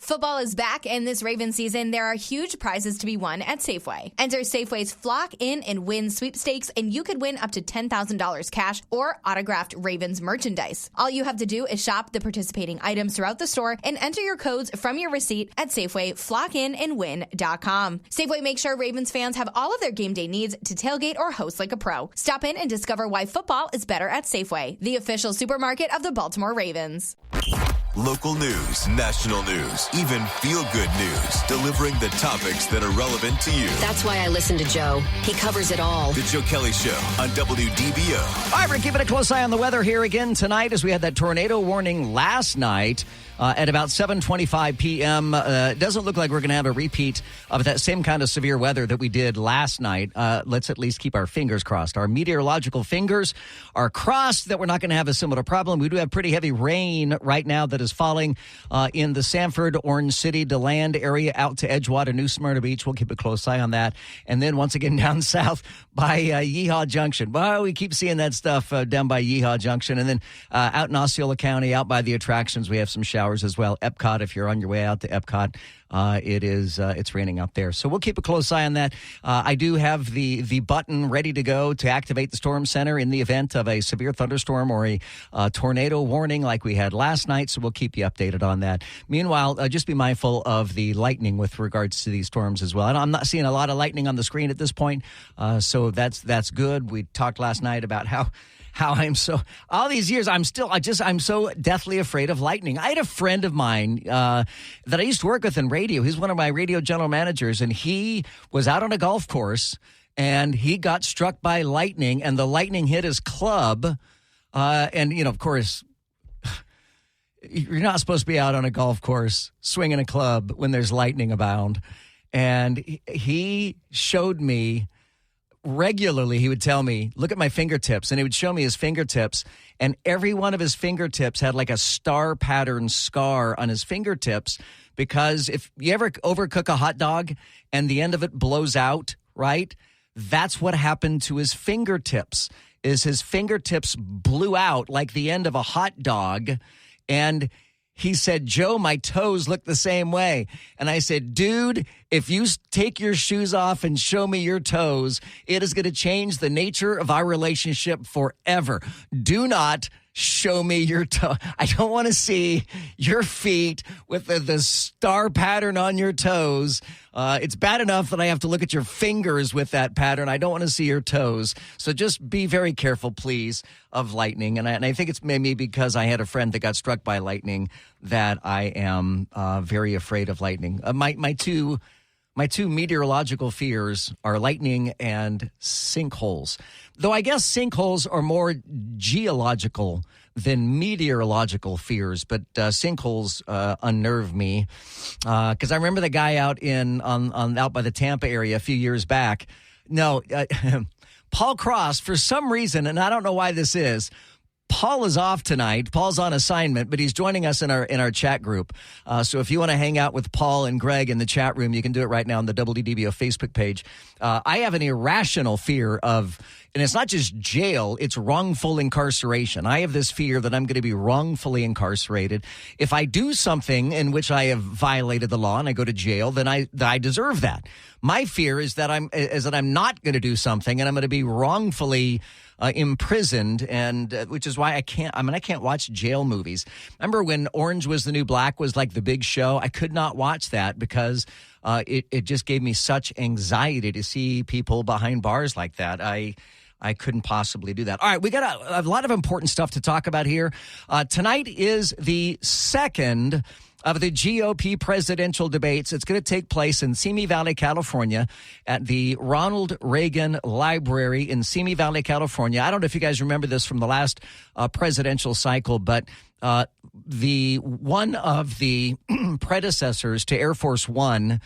Football is back, and this Ravens season, there are huge prizes to be won at Safeway. Enter Safeway's Flock In and Win sweepstakes, and you could win up to $10,000 cash or autographed Ravens merchandise. All you have to do is shop the participating items throughout the store and enter your codes from your receipt at SafewayFlockInandWin.com. Safeway makes sure Ravens fans have all of their game day needs to tailgate or host like a pro. Stop in and discover why football is better at Safeway, the official supermarket of the Baltimore Ravens. Local news, national news, even feel-good news, delivering the topics that are relevant to you. That's why I listen to Joe. He covers it all. The Joe Kelley Show on WDBO. All right, we're keeping a close eye on the weather here again tonight as we had that tornado warning last night. At about 7:25 p.m. It doesn't look like we're going to have a repeat of that same kind of severe weather that we did last night. Let's at least keep our fingers crossed. Our meteorological fingers are crossed that we're not going to have a similar problem. We do have pretty heavy rain right now that is falling in the Sanford, Orange City, DeLand area out to Edgewater, New Smyrna Beach. We'll keep a close eye on that. And then once again down south by Yeehaw Junction. Well, we keep seeing that stuff down by Yeehaw Junction. And then out in Osceola County, out by the attractions, we have some showers as well. Epcot, if you're on your way out to Epcot, it's raining out there. So we'll keep a close eye on that. I do have the button ready to go to activate the storm center in the event of a severe thunderstorm or a tornado warning like we had last night. So we'll keep you updated on that. Meanwhile, just be mindful of the lightning with regards to these storms as well. And I'm not seeing a lot of lightning on the screen at this point. So that's good. We talked last night about how I'm so, all these years, I'm so deathly afraid of lightning. I had a friend of mine that I used to work with in radio. He's one of my radio general managers, and he was out on a golf course, and he got struck by lightning, and the lightning hit his club. And, of course, you're not supposed to be out on a golf course swinging a club when there's lightning abound. And he showed me, regularly, he would tell me, look at my fingertips, and he would show me his fingertips, and every one of his fingertips had like a star pattern scar on his fingertips, because if you ever overcook a hot dog and the end of it blows out, right? That's what happened to his fingertips, is his fingertips blew out like the end of a hot dog. And he said, Joe, my toes look the same way. And I said, dude, if you take your shoes off and show me your toes, it is going to change the nature of our relationship forever. Do not show me your toe. I don't want to see your feet with the star pattern on your toes. It's bad enough that I have to look at your fingers with that pattern. I don't want to see your toes. So just be very careful, please, of lightning. And I think it's maybe because I had a friend that got struck by lightning that I am very afraid of lightning. My two meteorological fears are lightning and sinkholes. Though I guess sinkholes are more geological than meteorological fears, but sinkholes unnerve me. Because I remember the guy out out by the Tampa area a few years back. No, Paul Cross, for some reason, and I don't know why this is, Paul is off tonight. Paul's on assignment, but he's joining us in our chat group. So if you want to hang out with Paul and Greg in the chat room, you can do it right now on the WDBO Facebook page. I have an irrational fear of, and it's not just jail, it's wrongful incarceration. I have this fear that I'm going to be wrongfully incarcerated. If I do something in which I have violated the law and I go to jail, then I deserve that. My fear is that I'm not going to do something and I'm going to be wrongfully imprisoned, and which is why I can't watch jail movies. Remember when Orange Was the New Black was like the big show? I could not watch that because it just gave me such anxiety to see people behind bars like that. I couldn't possibly do that. All right, we got a lot of important stuff to talk about here. Tonight is the second of the GOP presidential debates. It's going to take place in Simi Valley, California, at the Ronald Reagan Library in Simi Valley, California. I don't know if you guys remember this from the last presidential cycle, but one of the predecessors to Air Force One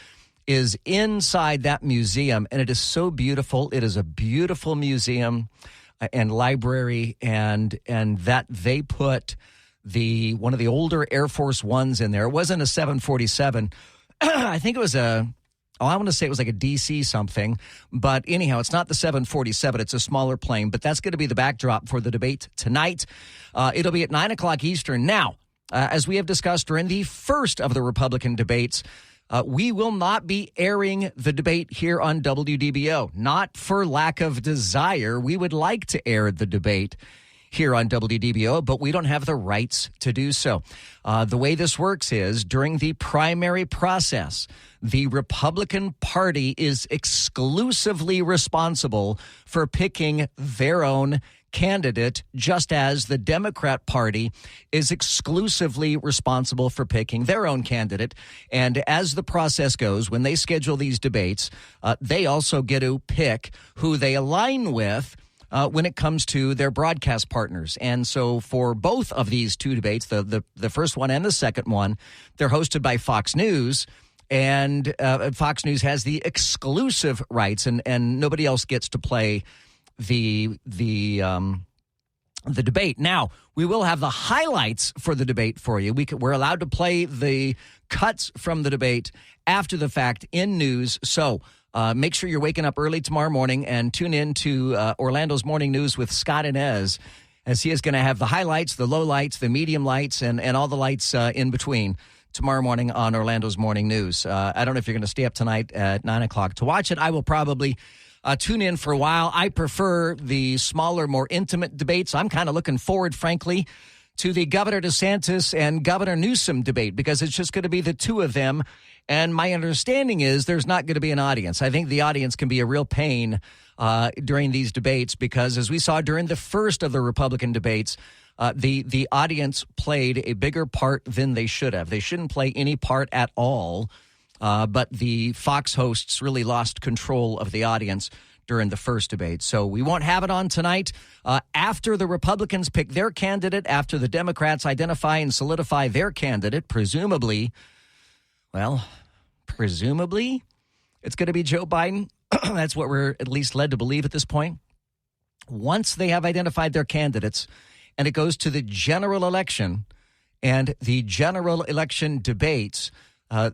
is inside that museum, and it is so beautiful. It is a beautiful museum and library, and that they put one of the older Air Force Ones in there. It wasn't a 747. I think it was I want to say it was like a DC something. But anyhow, it's not the 747. It's a smaller plane. But that's going to be the backdrop for the debate tonight. It'll be at 9 o'clock Eastern. Now, as we have discussed during the first of the Republican debates, we will not be airing the debate here on WDBO, not for lack of desire. We would like to air the debate here on WDBO, but we don't have the rights to do so. The way this works is during the primary process, the Republican Party is exclusively responsible for picking their own candidate, just as the Democrat Party is exclusively responsible for picking their own candidate. And as the process goes, when they schedule these debates, they also get to pick who they align with when it comes to their broadcast partners. And so for both of these two debates, the first one and the second one, they're hosted by Fox News. And Fox News has the exclusive rights, and nobody else gets to play the debate. Now, we will have the highlights for the debate for you. We're allowed to play the cuts from the debate after the fact in news. So make sure you're waking up early tomorrow morning and tune in to Orlando's Morning News with Scott Inez, as he is going to have the highlights, the low lights, the medium lights, and all the lights in between tomorrow morning on Orlando's Morning News. I don't know if you're going to stay up tonight at 9 o'clock to watch it. I will probably tune in for a while. I prefer the smaller, more intimate debates. I'm kind of looking forward, frankly, to the Governor DeSantis and Governor Newsom debate, because it's just going to be the two of them. And my understanding is there's not going to be an audience. I think the audience can be a real pain during these debates, because as we saw during the first of the Republican debates, the audience played a bigger part than they should have. They shouldn't play any part at all. But the Fox hosts really lost control of the audience during the first debate. So we won't have it on tonight. After the Republicans pick their candidate, after the Democrats identify and solidify their candidate, presumably, it's going to be Joe Biden. That's what we're at least led to believe at this point. Once they have identified their candidates and it goes to the general election and the general election debates,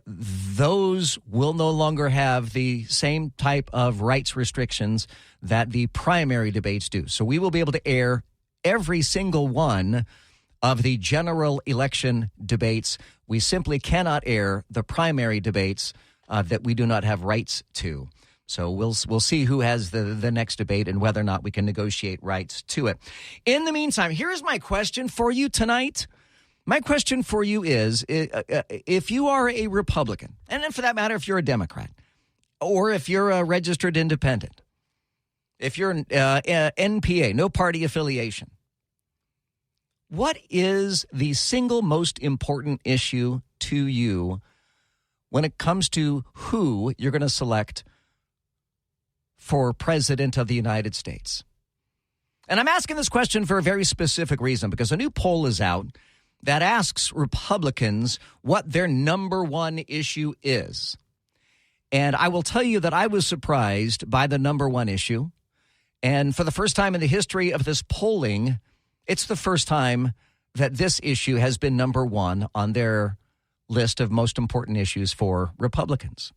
those will no longer have the same type of rights restrictions that the primary debates do. So we will be able to air every single one of the general election debates. We simply cannot air the primary debates that we do not have rights to. So we'll see who has the next debate and whether or not we can negotiate rights to it. In the meantime, here's my question for you tonight. My question for you is, if you are a Republican, and then for that matter, if you're a Democrat, or if you're a registered independent, if you're an NPA, no party affiliation, what is the single most important issue to you when it comes to who you're going to select for President of the United States? And I'm asking this question for a very specific reason, because a new poll is out that asks Republicans what their number one issue is. And I will tell you that I was surprised by the number one issue. And for the first time in the history of this polling, it's the first time that this issue has been number one on their list of most important issues for Republicans.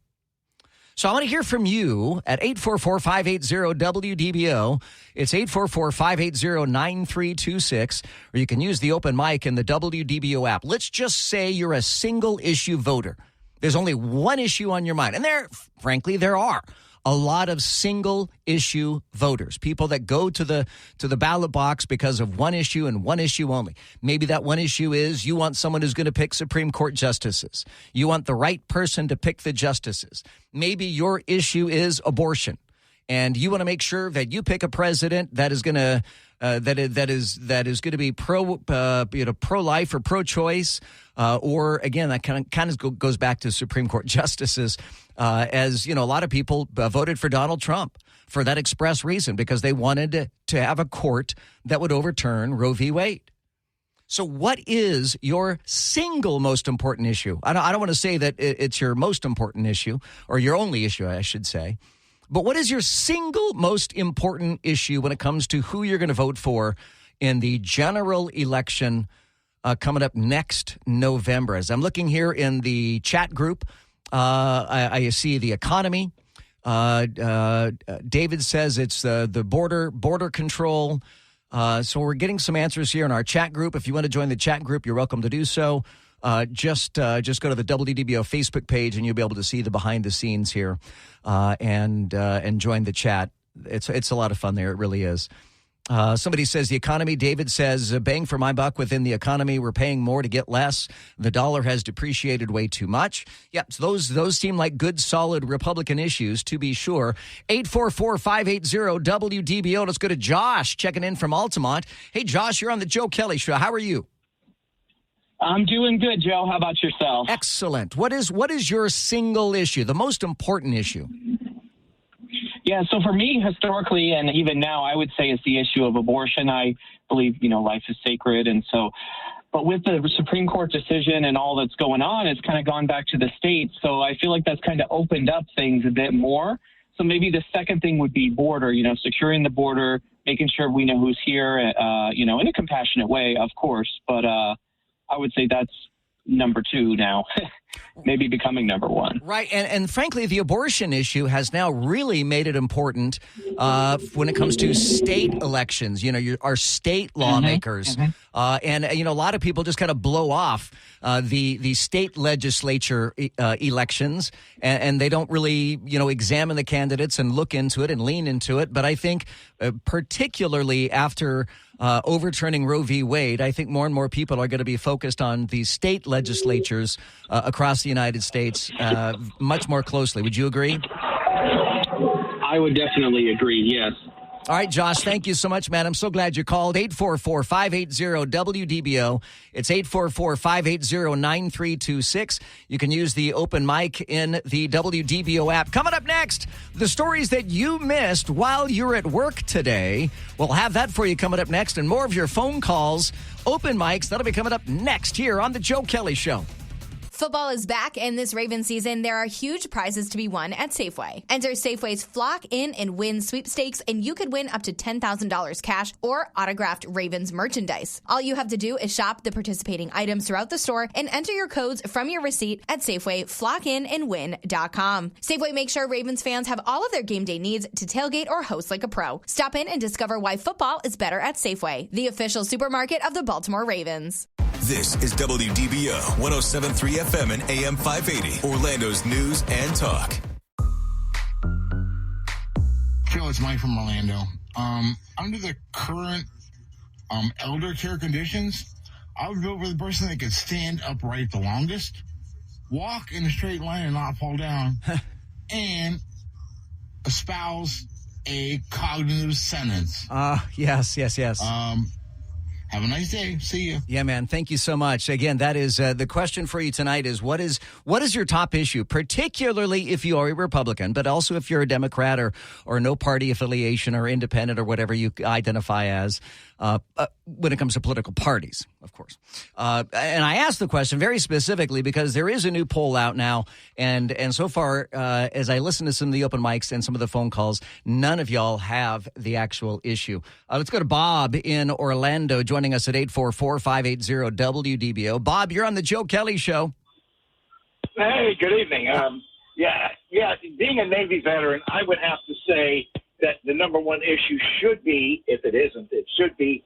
So I want to hear from you at 844-580-WDBO. It's 844-580-9326, or you can use the open mic in the WDBO app. Let's just say you're a single-issue voter. There's only one issue on your mind. And frankly, there are a lot of single-issue voters, people that go to the ballot box because of one issue and one issue only. Maybe that one issue is you want someone who's going to pick Supreme Court justices. You want the right person to pick the justices. Maybe your issue is abortion, and you want to make sure that you pick a president that is going to that is going to be pro-life or pro-choice, or again, that kind of goes back to Supreme Court justices. As you know, a lot of people voted for Donald Trump for that express reason, because they wanted to have a court that would overturn Roe v. Wade. So what is your single most important issue? I don't want to say that it's your most important issue, or your only issue, I should say. But what is your single most important issue when it comes to who you're going to vote for in the general election coming up next November? As I'm looking here in the chat group, I see the economy. David says it's the border control. So we're getting some answers here in our chat group. If you want to join the chat group, you're welcome to do so. Just go to the WDBO Facebook page, and you'll be able to see the behind the scenes here, and join the chat. It's a lot of fun there. It really is. Somebody says the economy. David says, bang for my buck within the economy. We're paying more to get less. The dollar has depreciated way too much. Yep, so those seem like good, solid Republican issues, to be sure. 844-580-WDBO. Let's go to Josh checking in from Altamont. Hey, Josh, you're on the Joe Kelley Show. How are you? I'm doing good, Joe. How about yourself? Excellent. What is your single issue, the most important issue? Yeah, so for me, historically, and even now, I would say it's the issue of abortion. I believe, life is sacred. And so, but with the Supreme Court decision and all that's going on, it's kind of gone back to the states. So I feel like that's kind of opened up things a bit more. So maybe the second thing would be border, securing the border, making sure we know who's here, in a compassionate way, of course. But I would say that's number two now, maybe becoming number one. Right. And frankly, the abortion issue has now really made it important when it comes to state elections, our state lawmakers. And a lot of people just kind of blow off the state legislature elections, and they don't really, examine the candidates and look into it and lean into it. But I think particularly after overturning Roe v. Wade, I think more and more people are going to be focused on the state legislatures across the United States much more closely. Would you agree? I would definitely agree, yes. All right, Josh, thank you so much, man. I'm so glad you called. 844-580-WDBO. It's 844-580-9326. You can use the open mic in the WDBO app. Coming up next, the stories that you missed while you're at work today. We'll have that for you coming up next, and more of your phone calls, open mics. That'll be coming up next here on The Joe Kelley Show. Football is back, and this Ravens season, there are huge prizes to be won at Safeway. Enter Safeway's Flock In and Win sweepstakes, and you could win up to $10,000 cash or autographed Ravens merchandise. All you have to do is shop the participating items throughout the store and enter your codes from your receipt at SafewayFlockInandWin.com. Safeway makes sure Ravens fans have all of their game day needs to tailgate or host like a pro. Stop in and discover why football is better at Safeway, the official supermarket of the Baltimore Ravens. This is WDBO 107.3 FM and AM 580, Orlando's news and talk. Phil, it's Mike from Orlando. Under the current elder care conditions, I would vote for the person that could stand upright the longest, walk in a straight line and not fall down, and espouse a cognitive sentence. Yes. Have a nice day. See you. Yeah, man. Thank you so much. Again, that is the question for you tonight is what is your top issue, particularly if you are a Republican, but also if you're a Democrat or no party affiliation or independent or whatever you identify as when it comes to political parties, of course. And I asked the question very specifically because there is a new poll out now. And so far, as I listen to some of the open mics and some of the phone calls, none of y'all have the actual issue. Let's go to Bob in Orlando joining us at 844-580-WDBO. Bob, you're on the Joe Kelley Show. Hey, good evening. Being a Navy veteran, I would have to say that the number one issue should be, if it isn't, it should be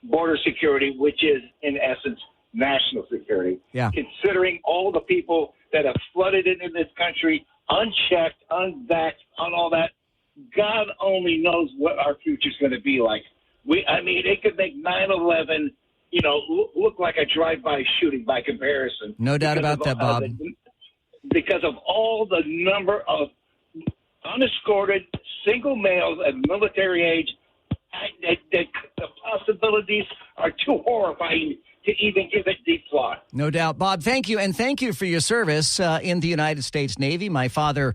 border security, which is, in essence, national security. Yeah. Considering all the people that have flooded into this country, unchecked, unvaxxed, on all that, God only knows what our future's going to be like. It could make 9/11, look like a drive-by shooting by comparison. No doubt about that, Bob. Because of all the number of unescorted single males at military age, the possibilities are too horrifying to even give it deep thought. No doubt. Bob, thank you. And thank you for your service in the United States Navy. My father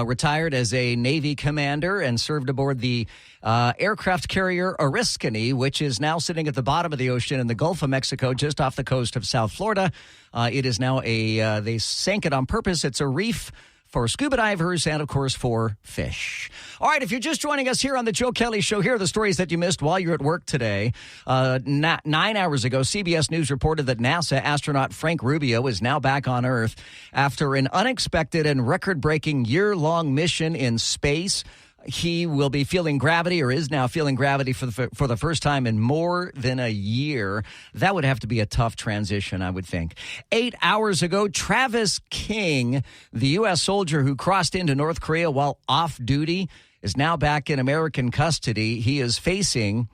retired as a Navy commander and served aboard the aircraft carrier Oriskany, which is now sitting at the bottom of the ocean in the Gulf of Mexico, just off the coast of South Florida. It is now they sank it on purpose. It's a reef for scuba divers and, of course, for fish. All right, if you're just joining us here on the Joe Kelley Show, here are the stories that you missed while you're at work today. 9 hours ago, CBS News reported that NASA astronaut Frank Rubio is now back on Earth after an unexpected and record-breaking year-long mission in space. he will be feeling gravity, or is now feeling gravity for the first time in more than a year. That would have to be a tough transition, I would think. 8 hours ago, Travis King, the U.S. soldier who crossed into North Korea while off duty, is now back in American custody. He is facing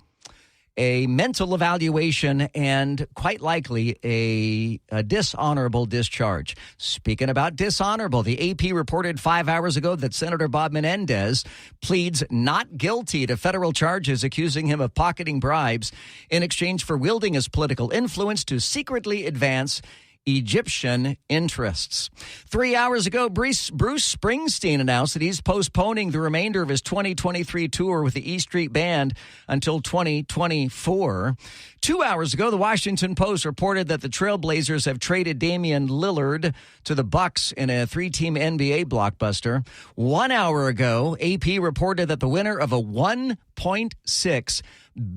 a mental evaluation and quite likely a dishonorable discharge. Speaking about dishonorable, the AP reported 5 hours ago that Senator Bob Menendez pleads not guilty to federal charges accusing him of pocketing bribes in exchange for wielding his political influence to secretly advance Egyptian interests. 3 hours ago, Bruce Springsteen announced that he's postponing the remainder of his 2023 tour with the E Street Band until 2024. 2 hours ago, the Washington Post reported that the Trailblazers have traded Damian Lillard to the Bucks in a 3-team NBA blockbuster. 1 hour ago, AP reported that the winner of a $1.6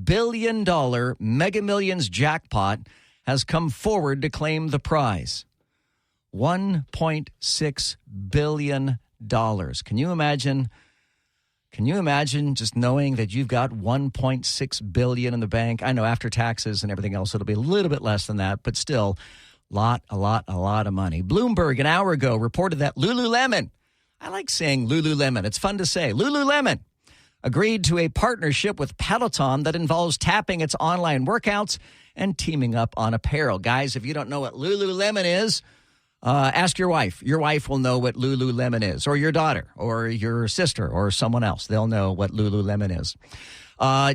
billion Mega Millions jackpot has come forward to claim the prize. $1.6 billion. Can you imagine just knowing that you've got $1.6 billion in the bank? I know after taxes and everything else, it'll be a little bit less than that, but still a lot of money. Bloomberg an hour ago reported that Lululemon, I like saying Lululemon, it's fun to say, Lululemon agreed to a partnership with Peloton that involves tapping its online workouts and teaming up on apparel. Guys, if you don't know what Lululemon is, ask your wife. Your wife will know what Lululemon is, or your daughter, or your sister, or someone else. They'll know what Lululemon is.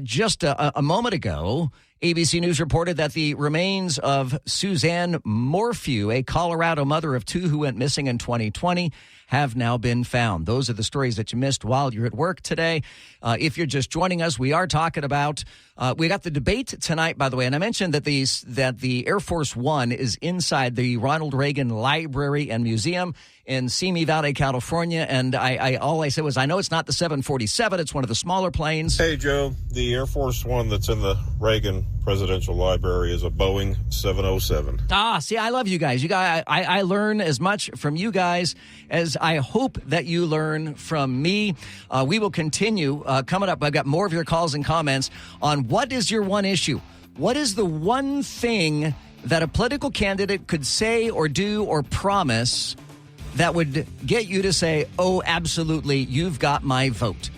Just a moment ago, ABC News reported that the remains of Suzanne Morphew, a Colorado mother of 2 who went missing in 2020, have now been found. Those are the stories that you missed while you're at work today. If you're just joining us, we are talking about, we got the debate tonight, by the way, and I mentioned that the Air Force One is inside the Ronald Reagan Library and Museum in Simi Valley, California, and all I said was, I know it's not the 747, it's one of the smaller planes. Hey, Joe, the Air Force One that's in the Reagan Presidential Library is a Boeing 707. See, I love you guys. I learn as much from you guys as I hope that you learn from me. We will continue coming up. I've got more of your calls and comments on what is your one issue. What is the one thing that a political candidate could say or do or promise that would get you to say, oh, absolutely, you've got my vote?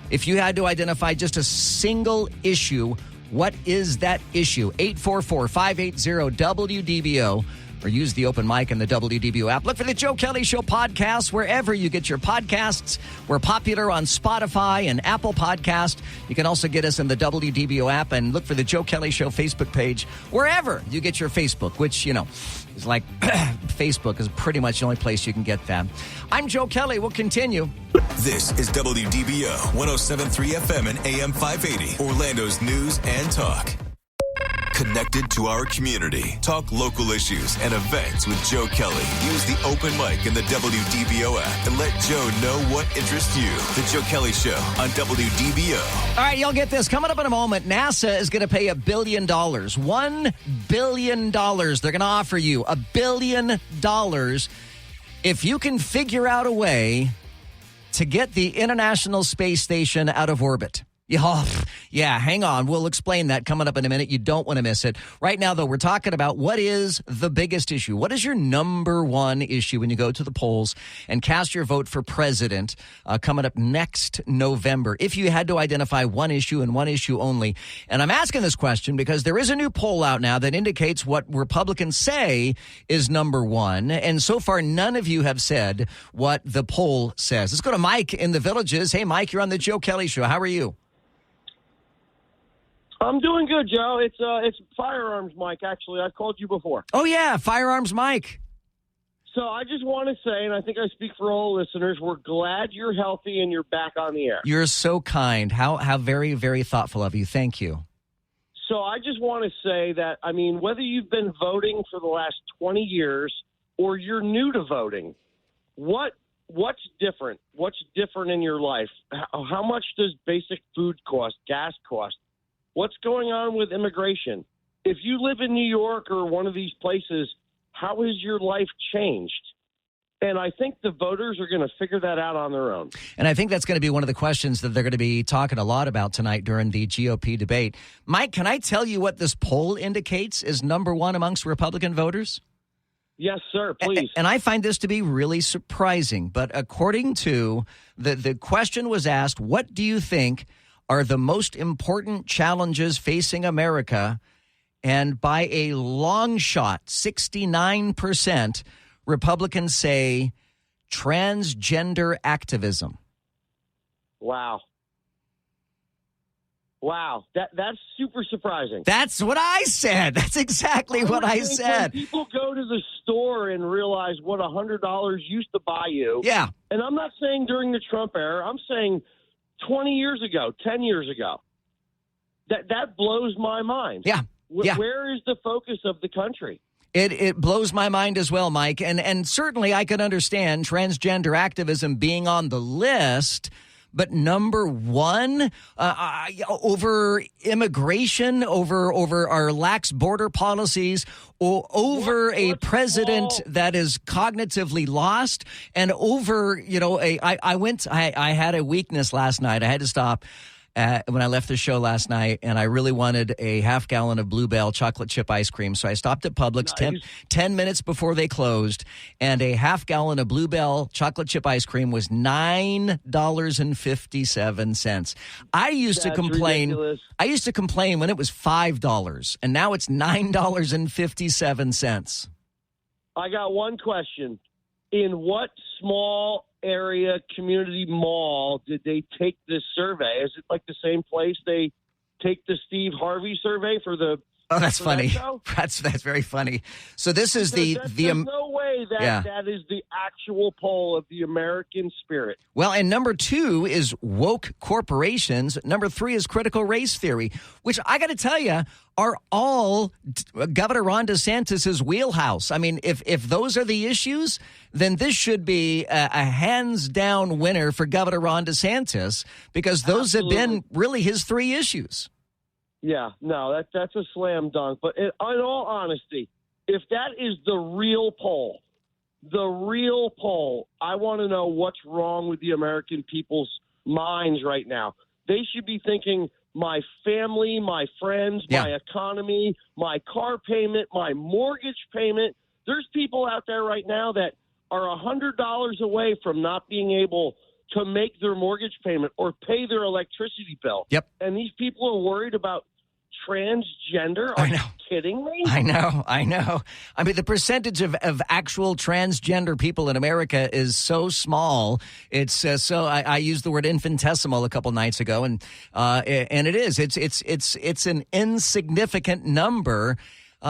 If you had to identify just a single issue, what is that issue? 844-580-WDBO, or use the open mic in the WDBO app. Look for the Joe Kelley Show podcast wherever you get your podcasts. We're popular on Spotify and Apple Podcast. You can also get us in the WDBO app, and look for the Joe Kelley Show Facebook page wherever you get your Facebook, which, you know, is like Facebook is pretty much the only place you can get that. I'm Joe Kelley. We'll continue. This is WDBO 107.3 FM and AM 580, Orlando's news and talk. Connected to our community. Talk local issues and events with Joe Kelley. Use the open mic in the WDBO app and let Joe know what interests you. The Joe Kelley Show on WDBO. All right, y'all get this. Coming up in a moment, NASA is going to pay $1 billion. $1 billion. They're going to offer you $1 billion if you can figure out a way to get the International Space Station out of orbit. Yeah, hang on. We'll explain that coming up in a minute. You don't want to miss it. Right now, though, we're talking about what is the biggest issue. What is your number one issue when you go to the polls and cast your vote for president coming up next November? If you had to identify one issue and one issue only. And I'm asking this question because there is a new poll out now that indicates what Republicans say is number one. And so far, none of you have said what the poll says. Let's go to Mike in the Villages. Hey, Mike, you're on the Joe Kelley Show. How are you? I'm doing good, Joe. It's Firearms Mike, actually. I've called you before. Oh, yeah, Firearms Mike. So I just want to say, and I think I speak for all listeners, we're glad you're healthy and you're back on the air. You're so kind. How very, very thoughtful of you. Thank you. So I just want to say that, I mean, whether you've been voting for the last 20 years or you're new to voting, what's different? What's different in your life? How much does basic food cost, gas cost? What's going on with immigration? If you live in New York or one of these places, how has your life changed? And I think the voters are going to figure that out on their own. And I think that's going to be one of the questions that they're going to be talking a lot about tonight during the GOP debate. Mike, can I tell you what this poll indicates is number one amongst Republican voters? Yes, sir, please. And I find this to be really surprising. But according to the question was asked, what do you think are the most important challenges facing America? And by a long shot, 69%, Republicans say transgender activism. Wow. That's super surprising. That's what I said. That's exactly what I said. When people go to the store and realize what $100 used to buy you. Yeah. And I'm not saying during the Trump era. I'm saying 20 years ago, 10 years ago. That blows my mind. Yeah. Where is the focus of the country? It blows my mind as well, Mike. And certainly I can understand transgender activism being on the list. But number one, over immigration, over our lax border policies, over a president that is cognitively lost, and over, I had a weakness last night. I had to stop when I left the show last night, and I really wanted a half gallon of Bluebell chocolate chip ice cream. So I stopped at Publix 10 minutes before they closed, and a half gallon of Bluebell chocolate chip ice cream was $9.57. I used to complain. Ridiculous. I used to complain when it was $5, and now it's $9.57. I got one question. In what small area community mall did they take this survey? Is it like the same place they take the Steve Harvey survey for the? Oh, that's funny. That's very funny. So this is there's no way that is the actual poll of the American spirit. Well, and number two is woke corporations. Number three is critical race theory, which I got to tell you are all Governor Ron DeSantis's wheelhouse. I mean, if those are the issues, then this should be a hands down winner for Governor Ron DeSantis, because those have been really his three issues. Yeah, no, that's a slam dunk. But in all honesty, if that is the real poll, I want to know what's wrong with the American people's minds right now. They should be thinking my family, my friends, my economy, my car payment, my mortgage payment. There's people out there right now that are $100 away from not being able to make their mortgage payment or pay their electricity bill. Yep. And these people are worried about transgender? Are you kidding me? I know. I mean, the percentage of actual transgender people in America is so small. It's I used the word infinitesimal a couple nights ago, and it is. It's an insignificant number.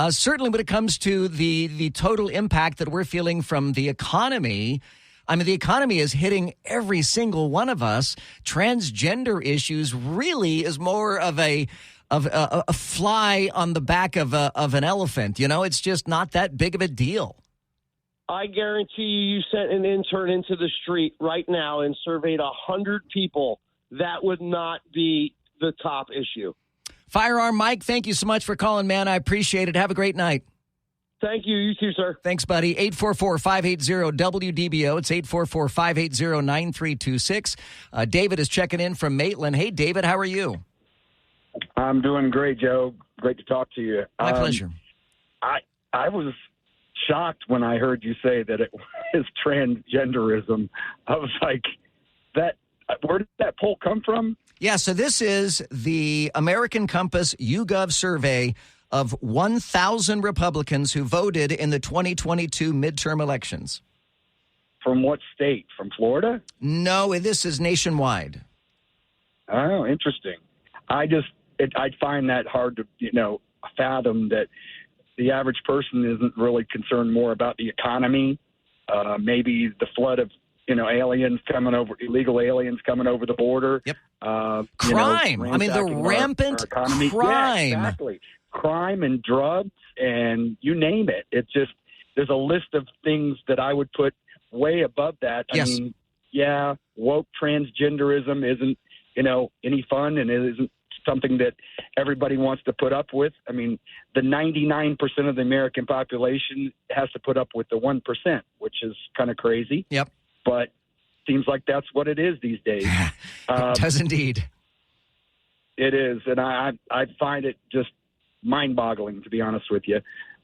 Certainly when it comes to the total impact that we're feeling from the economy. I mean, the economy is hitting every single one of us. Transgender issues really is more of a fly on the back of an elephant. You know, it's just not that big of a deal. I guarantee you sent an intern into the street right now and surveyed 100 people. That would not be the top issue. Firearm Mike, thank you so much for calling, man. I appreciate it. Have a great night. Thank you. You too, sir. Thanks, buddy. 844-580-WDBO. It's 844-580-9326. David is checking in from Maitland. Hey, David, how are you? I'm doing great, Joe. Great to talk to you. My pleasure. I was shocked when I heard you say that it was transgenderism. I was like, where did that poll come from? Yeah, so this is the American Compass YouGov survey of 1,000 Republicans who voted in the 2022 midterm elections. From what state? From Florida? No, this is nationwide. Oh, interesting. I find that hard to, fathom that the average person isn't really concerned more about the economy, maybe the flood of, aliens coming over, illegal aliens coming over the border. Yep. Crime. I mean, the rampant crime. Yeah, exactly. Crime and drugs and you name it. It's just, there's a list of things that I would put way above that. Yes. I mean, woke transgenderism isn't, any fun, and it isn't something that everybody wants to put up with. I mean, the 99% of the American population has to put up with the 1%, which is kind of crazy. Yep. But seems like that's what it is these days. It does indeed. It is, and I find it just mind-boggling, to be honest with you.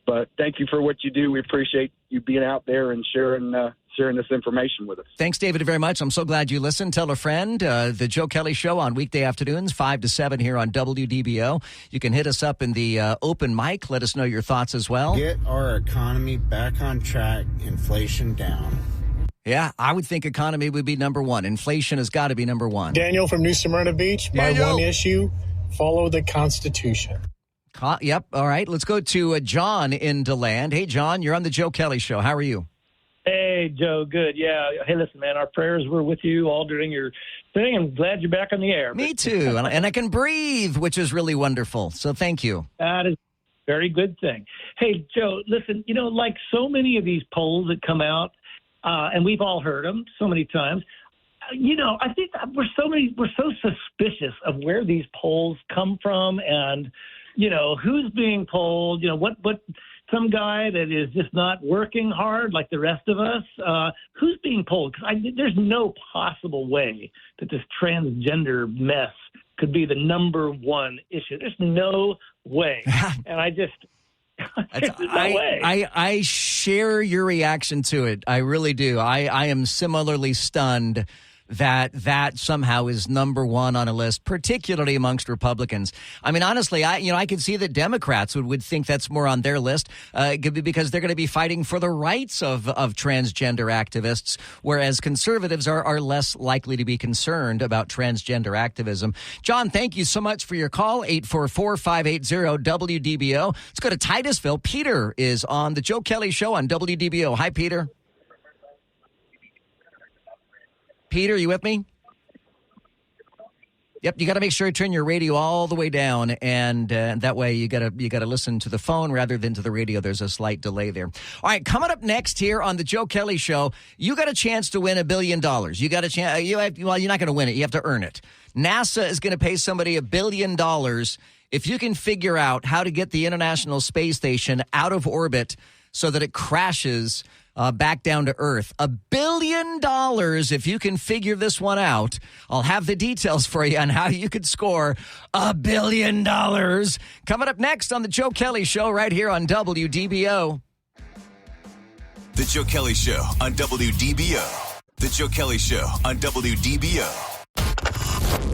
But thank you for what you do. We appreciate you being out there and sharing this information with us. Thanks, David, very much. I'm so glad you listened. Tell a friend. The Joe Kelley Show on weekday afternoons, 5 to 7 here on WDBO. You can hit us up in the open mic. Let us know your thoughts as well. Get our economy back on track, inflation down. Yeah, I would think economy would be number one. Inflation has got to be number one. Daniel from New Smyrna Beach. My one issue, follow the Constitution. Yep. All right. Let's go to John in DeLand. Hey, John, you're on the Joe Kelley Show. How are you? Hey, Joe. Good. Yeah. Hey, listen, man, our prayers were with you all during your thing. I'm glad you're back on the air. Me too. And I can breathe, which is really wonderful. So thank you. That is a very good thing. Hey, Joe, listen, like so many of these polls that come out, and we've all heard them so many times, I think we're so suspicious of where these polls come from and, who's being polled, what some guy that is just not working hard like the rest of us, who's being polled? Because there's no possible way that this transgender mess could be the number one issue. There's no way. And I share your reaction to it. I really do. I am similarly stunned that somehow is number one on a list, particularly amongst Republicans. I mean, honestly, I could see that Democrats would think that's more on their list because they're going to be fighting for the rights of transgender activists, whereas conservatives are less likely to be concerned about transgender activism. John, thank you so much for your call, 844-580-WDBO. Let's go to Titusville. Peter is on the Joe Kelley Show on WDBO. Hi, Peter. Peter, you with me? Yep, you got to make sure you turn your radio all the way down, and that way you got to listen to the phone rather than to the radio. There's a slight delay there. All right, coming up next here on the Joe Kelley Show, you got a chance to win $1 billion. You got a chance. You're not going to win it. You have to earn it. NASA is going to pay somebody $1 billion if you can figure out how to get the International Space Station out of orbit so that it crashes back down to Earth. $1 billion if you can figure this one out. I'll have the details for you on how you could score $1 billion. Coming up next on the Joe Kelley Show right here on WDBO. The Joe Kelley Show on WDBO. The Joe Kelley Show on WDBO.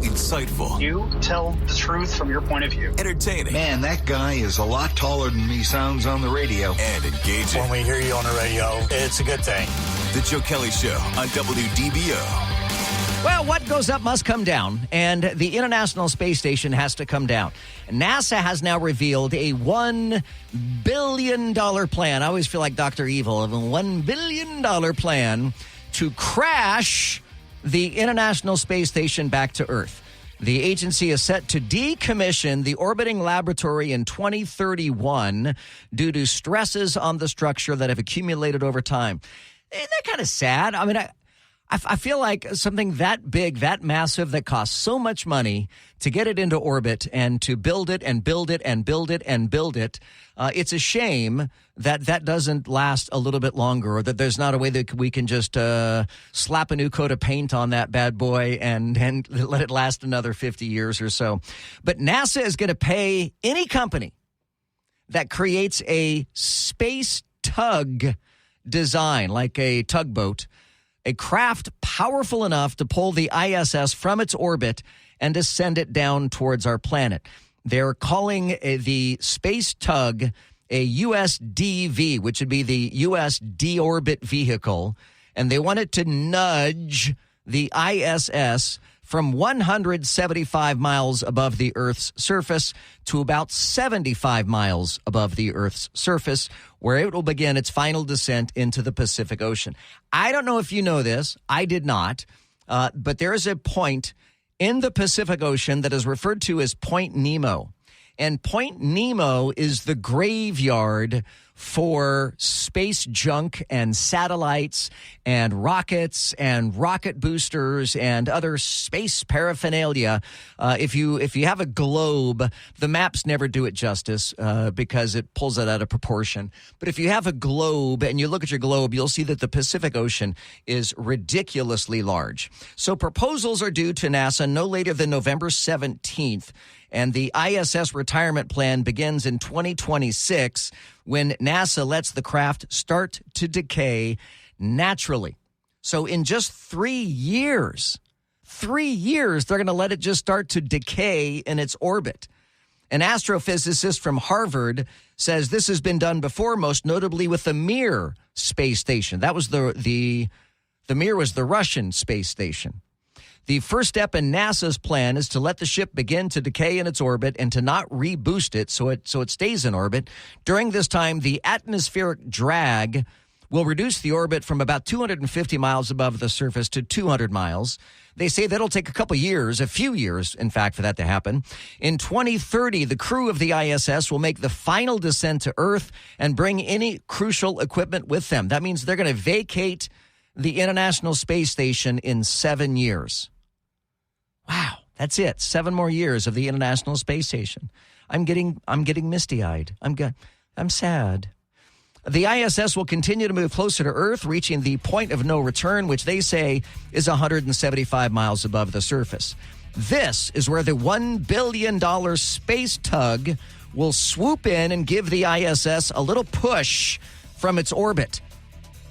Insightful. You tell the truth from your point of view. Entertaining. Man, that guy is a lot taller than he sounds on the radio. And engaging. When we hear you on the radio, it's a good thing. The Joe Kelley Show on WDBO. Well, what goes up must come down, and the International Space Station has to come down. NASA has now revealed a $1 billion plan. I always feel like Dr. Evil of a $1 billion plan to crash the International Space Station back to Earth. The agency is set to decommission the orbiting laboratory in 2031 due to stresses on the structure that have accumulated over time. Isn't that kind of sad? I mean, I feel like something that big, that massive, that costs so much money to get it into orbit and to build it and build it and build it and build it, it's a shame that doesn't last a little bit longer, or that there's not a way that we can just slap a new coat of paint on that bad boy and let it last another 50 years or so. But NASA is going to pay any company that creates a space tug design, like a tugboat, a craft powerful enough to pull the ISS from its orbit and to send it down towards our planet. They're calling the space tug a USDV, which would be the U.S. deorbit vehicle, and they want it to nudge the ISS from 175 miles above the Earth's surface to about 75 miles above the Earth's surface, where it will begin its final descent into the Pacific Ocean. I don't know if you know this. I did not. But there is a point in the Pacific Ocean that is referred to as Point Nemo. And Point Nemo is the graveyard for space junk and satellites and rockets and rocket boosters and other space paraphernalia. If you have a globe, the maps never do it justice because it pulls it out of proportion. But if you have a globe and you look at your globe, you'll see that the Pacific Ocean is ridiculously large. So proposals are due to NASA no later than November 17th. And the ISS retirement plan begins in 2026 when NASA lets the craft start to decay naturally. So in just 3 years, they're going to let it just start to decay in its orbit. An astrophysicist from Harvard says this has been done before, most notably with the Mir space station. That was the Mir was the Russian space station. The first step in NASA's plan is to let the ship begin to decay in its orbit and to not reboost it so it stays in orbit. During this time, the atmospheric drag will reduce the orbit from about 250 miles above the surface to 200 miles. They say that'll take a few years, in fact, for that to happen. In 2030, the crew of the ISS will make the final descent to Earth and bring any crucial equipment with them. That means they're going to vacate the International Space Station in 7 years. Wow, that's it. 7 more years of the International Space Station. I'm getting misty-eyed. I'm sad. The ISS will continue to move closer to Earth, reaching the point of no return, which they say is 175 miles above the surface. This is where the $1 billion space tug will swoop in and give the ISS a little push from its orbit.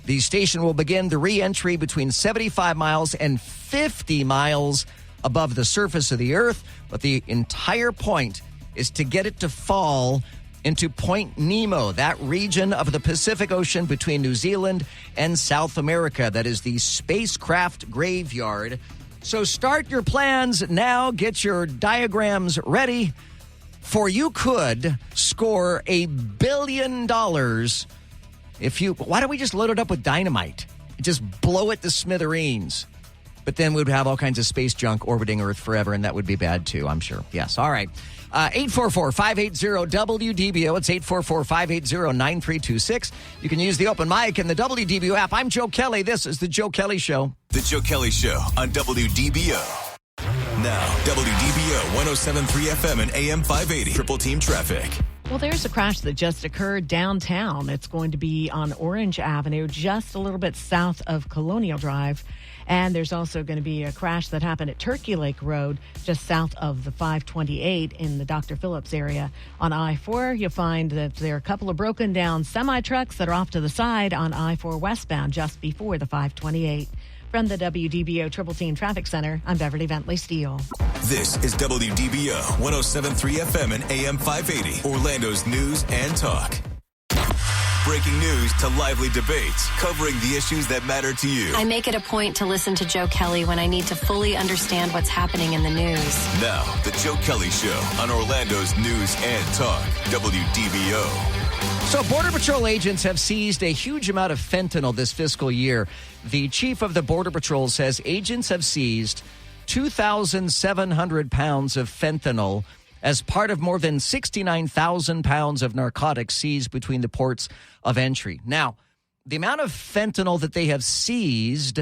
The station will begin the re-entry between 75 miles and 50 miles above the surface of the Earth, but the entire point is to get it to fall into Point Nemo, that region of the Pacific Ocean between New Zealand and South America. That is the spacecraft graveyard. So start your plans now. Get your diagrams ready, for you could score $1 billion why don't we just load it up with dynamite? Just blow it to smithereens. But then we'd have all kinds of space junk orbiting Earth forever, and that would be bad, too, I'm sure. Yes, all right. 844-580-WDBO. It's 844-580-9326. You can use the open mic in the WDBO app. I'm Joe Kelley. This is The Joe Kelley Show. The Joe Kelley Show on WDBO. Now, WDBO 107.3 FM and AM 580. Triple Team Traffic. Well, there's a crash that just occurred downtown. It's going to be on Orange Avenue, just a little bit south of Colonial Drive. And there's also going to be a crash that happened at Turkey Lake Road, just south of the 528 in the Dr. Phillips area. On I-4, you'll find that there are a couple of broken down semi-trucks that are off to the side on I-4 westbound just before the 528. From the WDBO Triple Team Traffic Center, I'm Beverly Bentley Steele. This is WDBO 107.3 FM and AM 580, Orlando's news and talk. Breaking news to lively debates, covering the issues that matter to you. I make it a point to listen to Joe Kelley when I need to fully understand what's happening in the news. Now, the Joe Kelley Show on Orlando's news and talk, WDBO. So Border Patrol agents have seized a huge amount of fentanyl this fiscal year. The chief of the Border Patrol says agents have seized 2,700 pounds of fentanyl as part of more than 69,000 pounds of narcotics seized between the ports of entry. Now, the amount of fentanyl that they have seized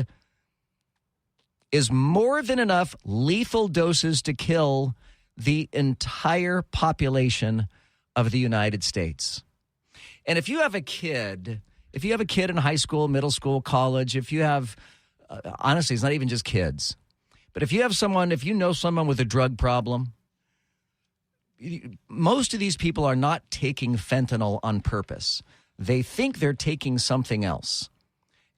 is more than enough lethal doses to kill the entire population of the United States. And if you have a kid in high school, middle school, college, if you have, honestly, it's not even just kids, but if you know someone with a drug problem, most of these people are not taking fentanyl on purpose. They think they're taking something else.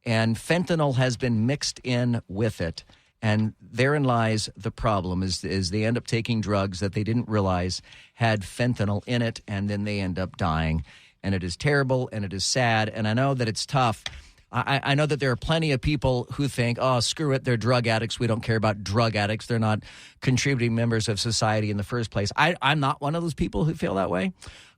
And fentanyl has been mixed in with it. And therein lies the problem, is they end up taking drugs that they didn't realize had fentanyl in it, and then they end up dying. And it is terrible, and it is sad, and I know that it's tough. I know that there are plenty of people who think, oh, screw it, they're drug addicts. We don't care about drug addicts. They're not contributing members of society in the first place. I'm not one of those people who feel that way.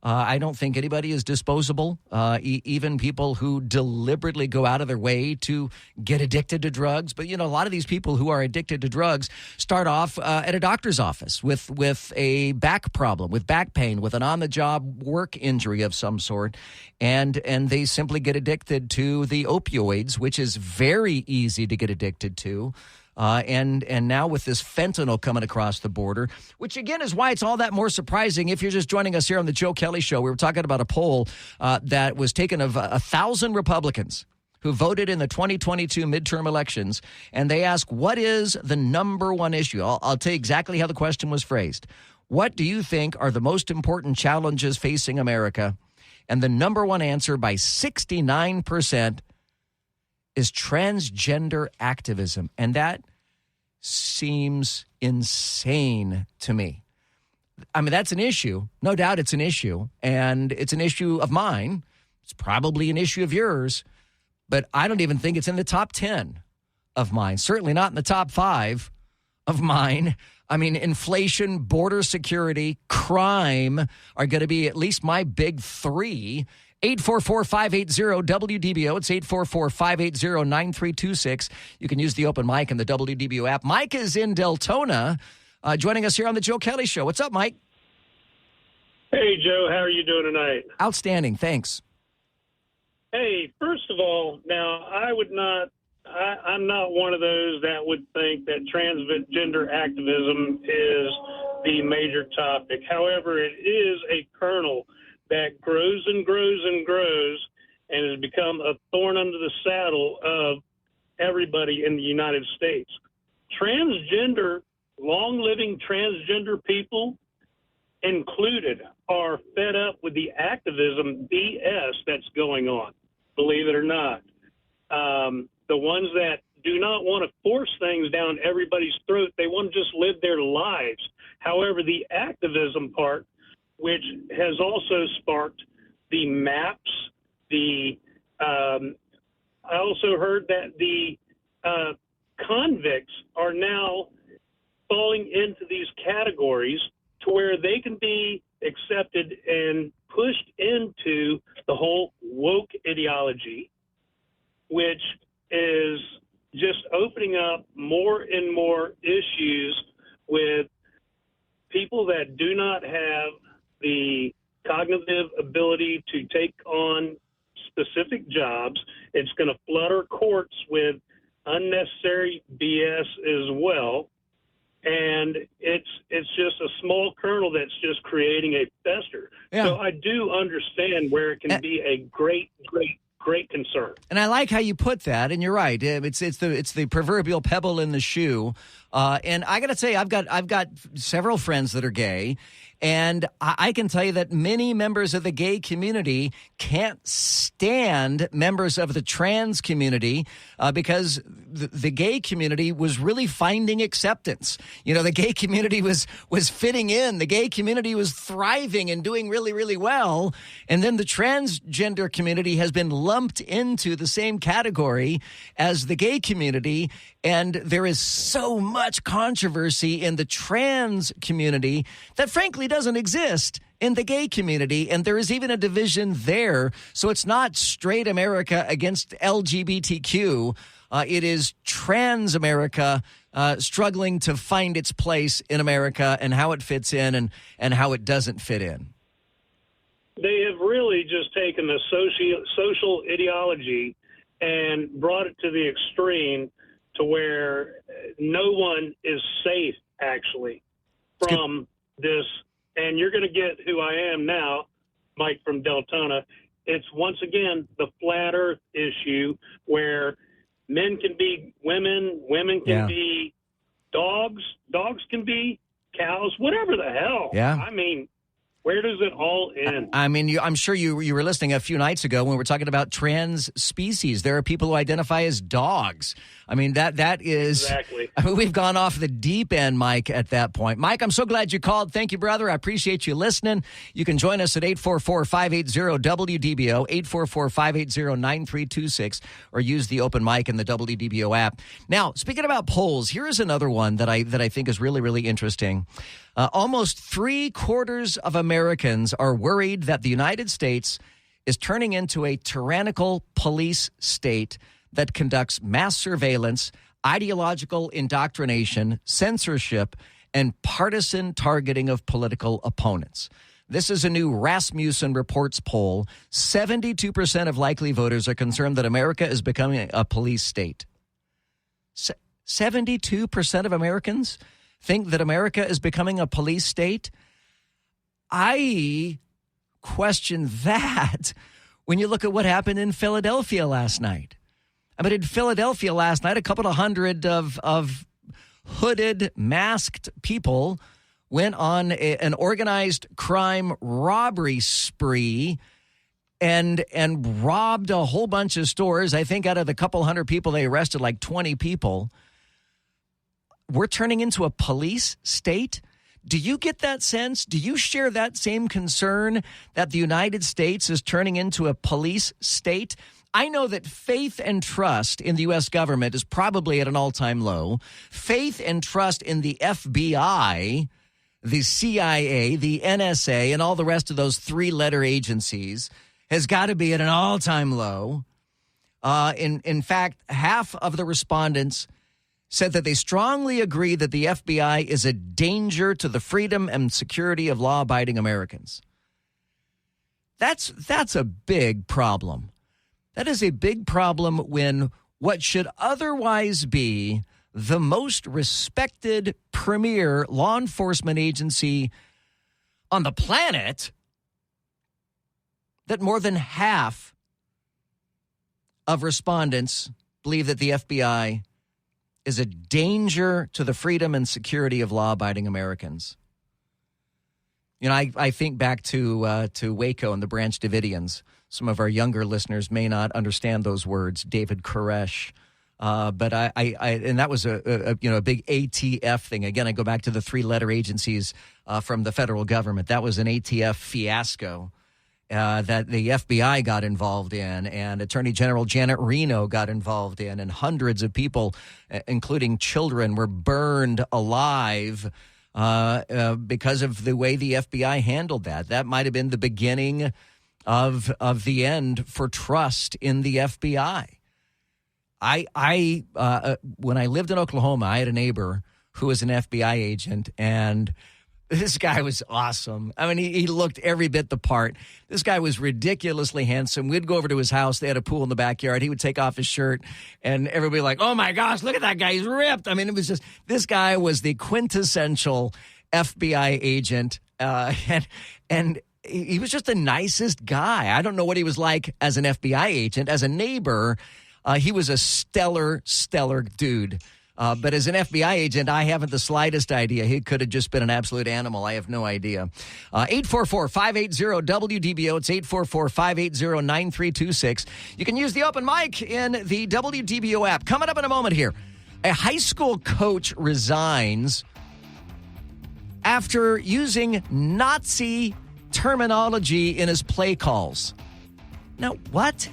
I don't think anybody is disposable, even people who deliberately go out of their way to get addicted to drugs. But, a lot of these people who are addicted to drugs start off at a doctor's office with a back problem, with back pain, with an on-the-job work injury of some sort, and they simply get addicted to the opioids, which is very easy to get addicted to. And now with this fentanyl coming across the border, which again is why it's all that more surprising. If you're just joining us here on the Joe Kelley Show, we were talking about a poll that was taken of 1,000 Republicans who voted in the 2022 midterm elections, and they asked, what is the number one issue? I'll tell you exactly how the question was phrased. What do you think are the most important challenges facing America? And the number one answer by 69% is transgender activism. And that seems insane to me. I mean, that's an issue. No doubt it's an issue. And it's an issue of mine. It's probably an issue of yours. But I don't even think it's in the top 10 of mine. Certainly not in the top 5 of mine. I mean, inflation, border security, crime are going to be at least my big 3. 844-580-WDBO. It's 844-580-9326. You can use the open mic in the WDBO app. Mike is in Deltona, joining us here on the Joe Kelley Show. What's up, Mike? Hey, Joe. How are you doing tonight? Outstanding. Thanks. Hey, first of all, now, I'm not one of those that would think that transgender activism is the major topic. However, it is a kernel that grows and grows and grows and has become a thorn under the saddle of everybody in the United States. Long-living transgender people included are fed up with the activism BS that's going on, believe it or not. The ones that do not want to force things down everybody's throat, they want to just live their lives. However, the activism part, which has also sparked the maps, I also heard that the convicts are now falling into these categories to where they can be accepted and pushed into the whole woke ideology, which is just opening up more and more issues with people that do not have the cognitive ability to take on specific jobs. It's going to flood our courts with unnecessary BS as well. And it's just a small kernel that's just creating a fester. Yeah. So I do understand where it can be a great concern. And I like how you put that, and you're right. It's the proverbial pebble in the shoe. And I got to say, I've got several friends that are gay, and I can tell you that many members of the gay community can't stand members of the trans community because the gay community was really finding acceptance. The gay community was fitting in. The gay community was thriving and doing really, really well. And then the transgender community has been lumped into the same category as the gay community. And there is so much controversy in the trans community that frankly doesn't exist in the gay community. And there is even a division there. So it's not straight America against LGBTQ. It is trans America struggling to find its place in America and how it fits in and how it doesn't fit in. They have really just taken the social ideology and brought it to the extreme to where no one is safe, actually, from this. And you're going to get who I am now, Mike from Deltona. It's, once again, the flat earth issue where men can be women, women can be dogs, dogs can be cows, whatever the hell. Yeah. I mean, where does it all end? I mean, I'm sure you were listening a few nights ago when we were talking about trans species. There are people who identify as dogs. I mean, that is... Exactly. I mean, we've gone off the deep end, Mike, at that point. Mike, I'm so glad you called. Thank you, brother. I appreciate you listening. You can join us at 844-580-WDBO, 844-580-9326, or use the open mic in the WDBO app. Now, speaking about polls, here is another one that I think is really, really interesting. Almost 3/4 of Americans Americans are worried that the United States is turning into a tyrannical police state that conducts mass surveillance, ideological indoctrination, censorship, and partisan targeting of political opponents. This is a new Rasmussen Reports poll. 72% of likely voters are concerned that America is becoming a police state. 72% of Americans think that America is becoming a police state? I question that when you look at what happened in Philadelphia last night. I mean, in Philadelphia last night, a couple of hundred of hooded, masked people went on an organized crime robbery spree and robbed a whole bunch of stores. I think out of the couple hundred people they arrested, like 20 people. We're turning into a police state? Do you get that sense? Do you share that same concern that the United States is turning into a police state? I know that faith and trust in the U.S. government is probably at an all-time low. Faith and trust in the FBI, the CIA, the NSA, and all the rest of those three-letter agencies has got to be at an all-time low. In fact, half of the respondents said that they strongly agree that the FBI is a danger to the freedom and security of law-abiding Americans. That's a big problem. That is a big problem when what should otherwise be the most respected premier law enforcement agency on the planet, that more than half of respondents believe that the FBI is a danger to the freedom and security of law-abiding Americans. You know, I think back to Waco and the Branch Davidians. Some of our younger listeners may not understand those words, David Koresh. But and that was a big ATF thing. Again, I go back to the three-letter agencies from the federal government. That was an ATF fiasco that the FBI got involved in, and Attorney General Janet Reno got involved in, and hundreds of people, including children, were burned alive because of the way the FBI handled that. That might have been the beginning of the end for trust in the FBI. When I lived in Oklahoma, I had a neighbor who was an FBI agent, and this guy was awesome. I mean, he looked every bit the part. This guy was ridiculously handsome. We'd go over to his house. They had a pool in the backyard. He would take off his shirt, and everybody like, oh, my gosh, look at that guy. He's ripped. I mean, it was just, this guy was the quintessential FBI agent, and he was just the nicest guy. I don't know what he was like as an FBI agent. As a neighbor, he was a stellar dude. But as an FBI agent, I haven't the slightest idea. He could have just been an absolute animal. I have no idea. 844-580-WDBO. It's 844-580-9326. You can use the open mic in the WDBO app. Coming up in a moment here, a high school coach resigns after using Nazi terminology in his play calls. Now, what?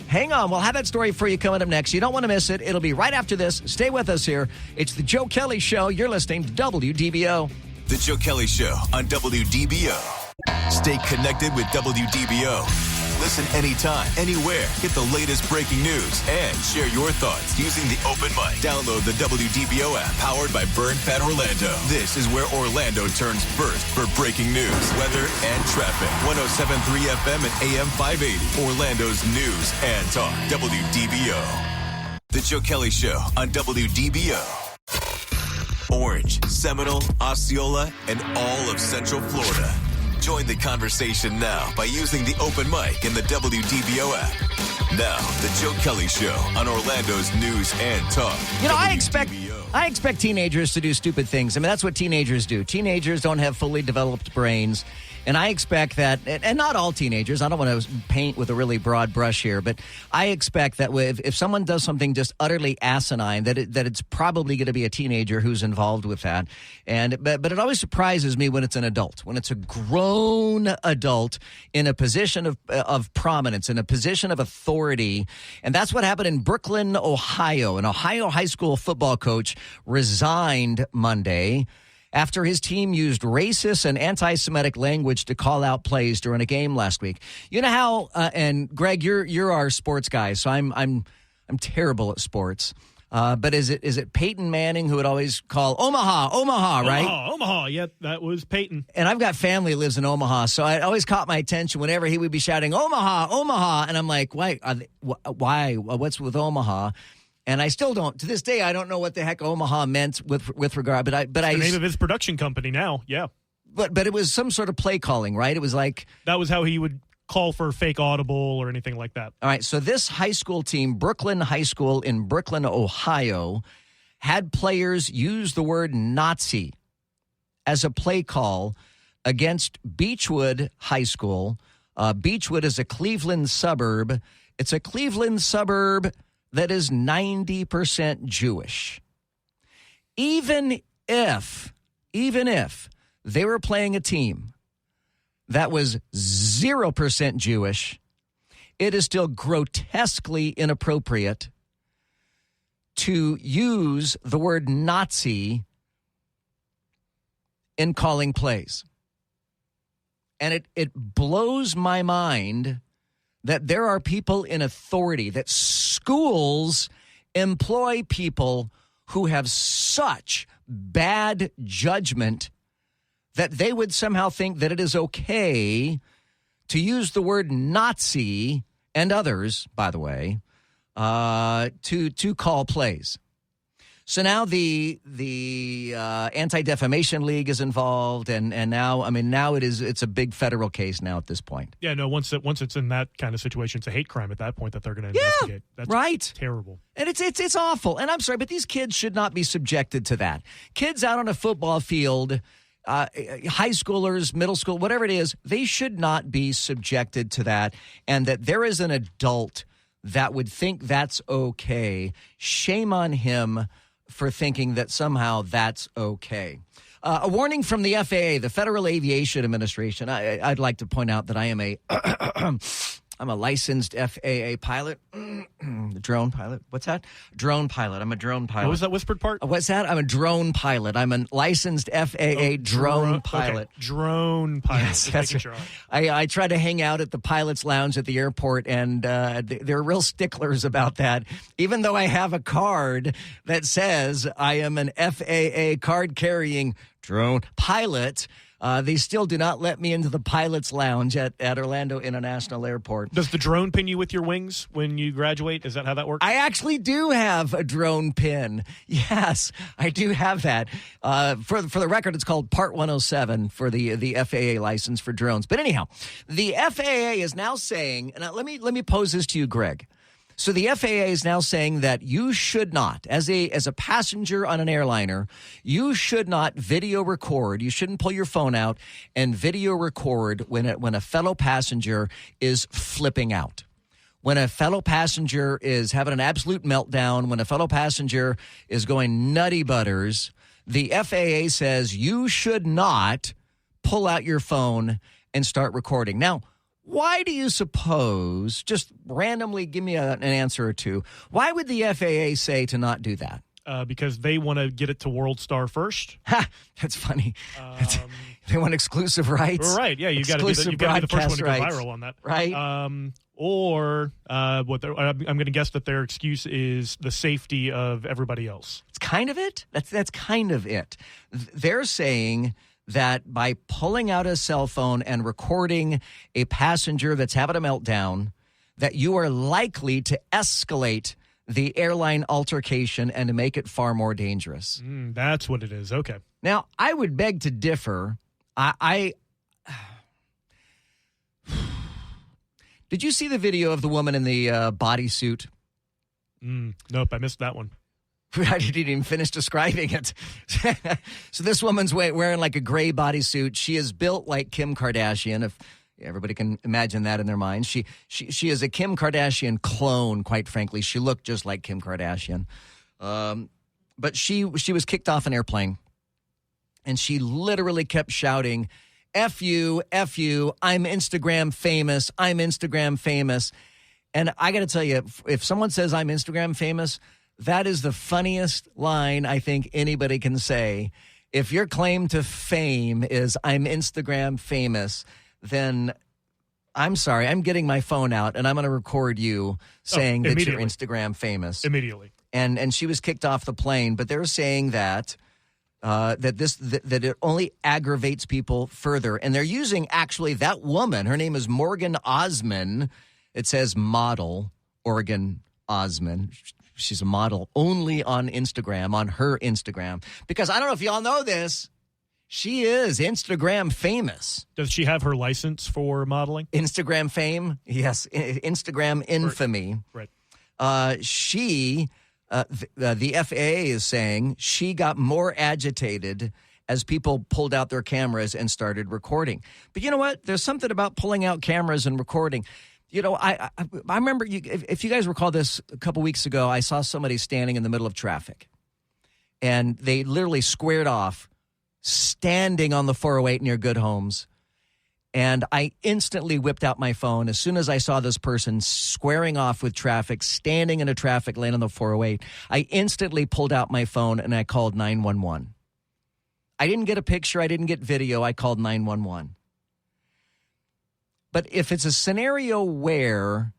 Hang on. We'll have that story for you coming up next. You don't want to miss it. It'll be right after this. Stay with us here. It's the Joe Kelley Show. You're listening to WDBO. The Joe Kelley Show on WDBO. Stay connected with WDBO. Listen anytime, anywhere. Get the latest breaking news and share your thoughts using the open mic. Download the WDBO app powered by Burn Fat Orlando. This is where Orlando turns first for breaking news, weather, and traffic. 107.3 FM and AM 580. Orlando's news and talk. WDBO. The Joe Kelley Show on WDBO. Orange, Seminole, Osceola, and all of Central Florida. Join the conversation now by using the open mic in the WDBO app. Now, the Joe Kelley Show on Orlando's news and talk. You know, I expect teenagers to do stupid things. I mean, that's what teenagers do. Teenagers don't have fully developed brains. And I expect that, and not all teenagers, I don't want to paint with a really broad brush here, but I expect that if someone does something just utterly asinine, that it's probably going to be a teenager who's involved with that. But it always surprises me when it's an adult, when it's a grown adult in a position of prominence, in a position of authority. And that's what happened in Brooklyn, Ohio. An Ohio high school football coach resigned Monday after his team used racist and anti-Semitic language to call out plays during a game last week. You know how, and Greg, you're our sports guy, so I'm terrible at sports. But is it Peyton Manning who would always call Omaha, right? Omaha. Yeah, that was Peyton. And I've got family who lives in Omaha, so it always caught my attention whenever he would be shouting Omaha, and I'm like, why? What's with Omaha? And I still don't. To this day, I don't know what the heck Omaha meant with regard. But it's the name of his production company now. Yeah. But it was some sort of play calling, right? It was like that was how he would call for fake audible or anything like that. All right. So this high school team, Brooklyn High School in Brooklyn, Ohio, had players use the word Nazi as a play call against Beechwood High School. Beechwood is a Cleveland suburb. It's a Cleveland suburb that is 90% Jewish. Even if they were playing a team that was 0% Jewish, it is still grotesquely inappropriate to use the word Nazi in calling plays. And it blows my mind that there are people in authority, that schools employ people who have such bad judgment that they would somehow think that it is okay to use the word Nazi and others, by the way, to call plays. So now the Anti-Defamation League is involved, and now it's a big federal case now at this point. Yeah, no, once it's in that kind of situation, it's a hate crime at that point that they're going to investigate. That's right. Terrible. And it's awful. And I'm sorry, but these kids should not be subjected to that. Kids out on a football field, high schoolers, middle school, whatever it is, they should not be subjected to that. And that there is an adult that would think that's okay. Shame on him for thinking that somehow that's okay. A warning from the FAA, the Federal Aviation Administration. I'd like to point out that I am I'm a licensed FAA pilot, drone pilot. What's that? Drone pilot. I'm a drone pilot. What was that whispered part? What's that? I'm a drone pilot. I'm a licensed FAA drone pilot. Okay. Drone pilot. Yes, that's right. Sure. I try to hang out at the pilot's lounge at the airport, and they're real sticklers about that. Even though I have a card that says I am an FAA card-carrying drone pilot, they still do not let me into the pilot's lounge at Orlando International Airport. Does the drone pin you with your wings when you graduate? Is that how that works? I actually do have a drone pin. Yes, I do have that. For the record, it's called Part 107 for the FAA license for drones. But anyhow, the FAA is now saying, and let me pose this to you, Greg. So the FAA is now saying that you should not, as a passenger on an airliner, you should not video record. You shouldn't pull your phone out and video record when a fellow passenger is flipping out. When a fellow passenger is having an absolute meltdown, when a fellow passenger is going nutty butters, the FAA says you should not pull out your phone and start recording. Now, why do you suppose, just randomly give me an answer or two, why would the FAA say to not do that? Because they want to get it to World Star first. Ha! That's funny. They want exclusive rights. Right, yeah, you've got to be the first one to go viral on that. Right. I'm going to guess that their excuse is the safety of everybody else. It's kind of it. That's kind of it. They're saying that by pulling out a cell phone and recording a passenger that's having a meltdown, that you are likely to escalate the airline altercation and to make it far more dangerous. That's what it is. Okay. Now, I would beg to differ. Did you see the video of the woman in the bodysuit? Nope, I missed that one. I didn't even finish describing it. So this woman's wearing like a gray bodysuit. She is built like Kim Kardashian, if everybody can imagine that in their mind. She is a Kim Kardashian clone, quite frankly. She looked just like Kim Kardashian. But she was kicked off an airplane, and she literally kept shouting, F you, I'm Instagram famous, I'm Instagram famous. And I got to tell you, if someone says I'm Instagram famous, that is the funniest line I think anybody can say. if your claim to fame is I'm Instagram famous, then I'm sorry, I'm getting my phone out and I'm going to record you saying that you're Instagram famous. Immediately. And she was kicked off the plane, but they're saying that that it only aggravates people further. And they're using actually that woman, her name is Morgan Osman. It says model, Oregon Osman. She's a model only on Instagram, on her Instagram. Because I don't know if y'all know this, she is Instagram famous. Does she have her license for modeling? Instagram fame? Yes, Instagram infamy. Right. The FAA is saying she got more agitated as people pulled out their cameras and started recording. But you know what? There's something about pulling out cameras and recording. You know, I remember, if you guys recall this a couple weeks ago, I saw somebody standing in the middle of traffic. And they literally squared off, standing on the 408 near Good Homes. And I instantly whipped out my phone as soon as I saw this person squaring off with traffic, standing in a traffic lane on the 408. I instantly pulled out my phone and I called 911. I didn't get a picture. I didn't get video. I called 911. But if it's a scenario where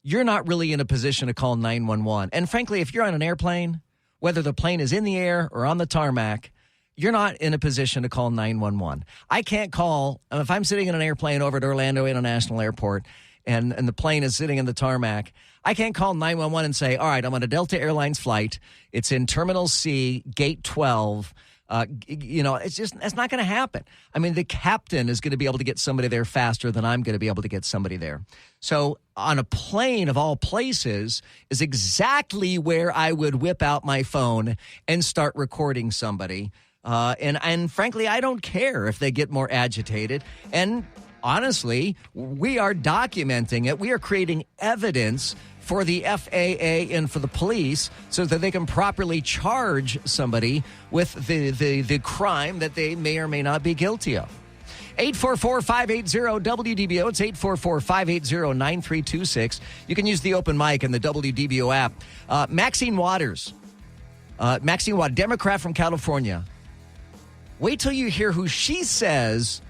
you're not really in a position to call 911, and frankly, if you're on an airplane, whether the plane is in the air or on the tarmac, you're not in a position to call 911. I can't call, if I'm sitting in an airplane over at Orlando International Airport and the plane is sitting in the tarmac, I can't call 911 and say, all right, I'm on a Delta Airlines flight. It's in Terminal C, Gate 12. It's not going to happen. I mean, the captain is going to be able to get somebody there faster than I'm going to be able to get somebody there. So on a plane of all places is exactly where I would whip out my phone and start recording somebody. And frankly, I don't care if they get more agitated. And honestly, we are documenting it. We are creating evidence for the FAA and for the police so that they can properly charge somebody with the crime that they may or may not be guilty of. 844-580-WDBO. It's 844-580-9326. You can use the open mic in the WDBO app. Maxine Waters, Democrat from California. Wait till you hear who she says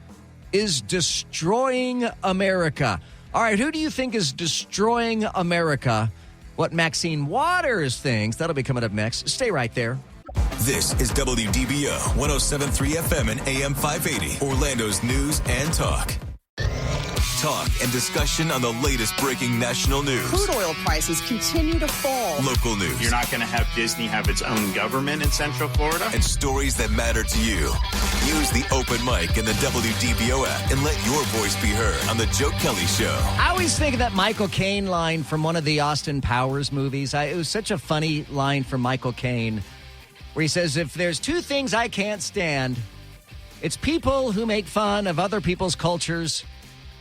is destroying America. All right, who do you think is destroying America? What Maxine Waters thinks. That'll be coming up next. Stay right there. This is WDBO 107.3 FM and AM 580, Orlando's news and talk. Talk and discussion on the latest breaking national news. Crude oil prices continue to fall. Local news. You're not going to have Disney have its own government in Central Florida. And stories that matter to you. Use the open mic in the WDBO app and let your voice be heard on the Joe Kelley Show. I always think of that Michael Caine line from one of the Austin Powers movies. It was such a funny line from Michael Caine where he says, if there's two things I can't stand, it's people who make fun of other people's cultures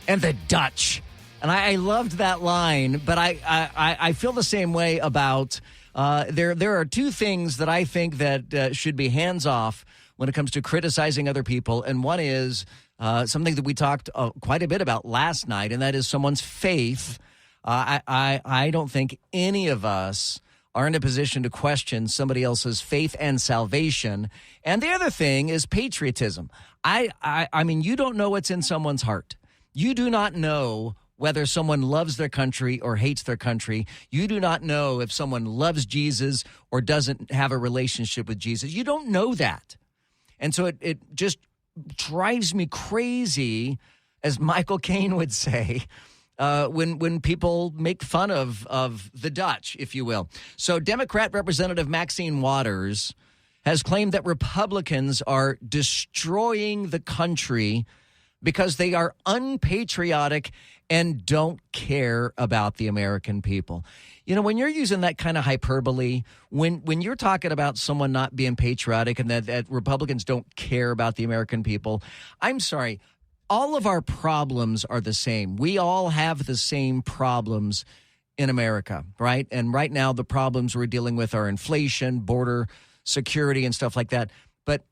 and the Dutch. And I loved that line, but I feel the same way about there are two things that I think that should be hands off when it comes to criticizing other people. And one is something that we talked quite a bit about last night, and that is someone's faith. I don't think any of us are in a position to question somebody else's faith and salvation. And the other thing is patriotism. I mean, you don't know what's in someone's heart. You do not know whether someone loves their country or hates their country. You do not know if someone loves Jesus or doesn't have a relationship with Jesus. You don't know that. And so it just drives me crazy, as Michael Caine would say, when people make fun of the Dutch, if you will. So Democrat Representative Maxine Waters has claimed that Republicans are destroying the country because they are unpatriotic and don't care about the American people. You know, when you're using that kind of hyperbole, when you're talking about someone not being patriotic and that Republicans don't care about the American people, I'm sorry, all of our problems are the same. We all have the same problems in America, right? And right now the problems we're dealing with are inflation, border security, and stuff like that. But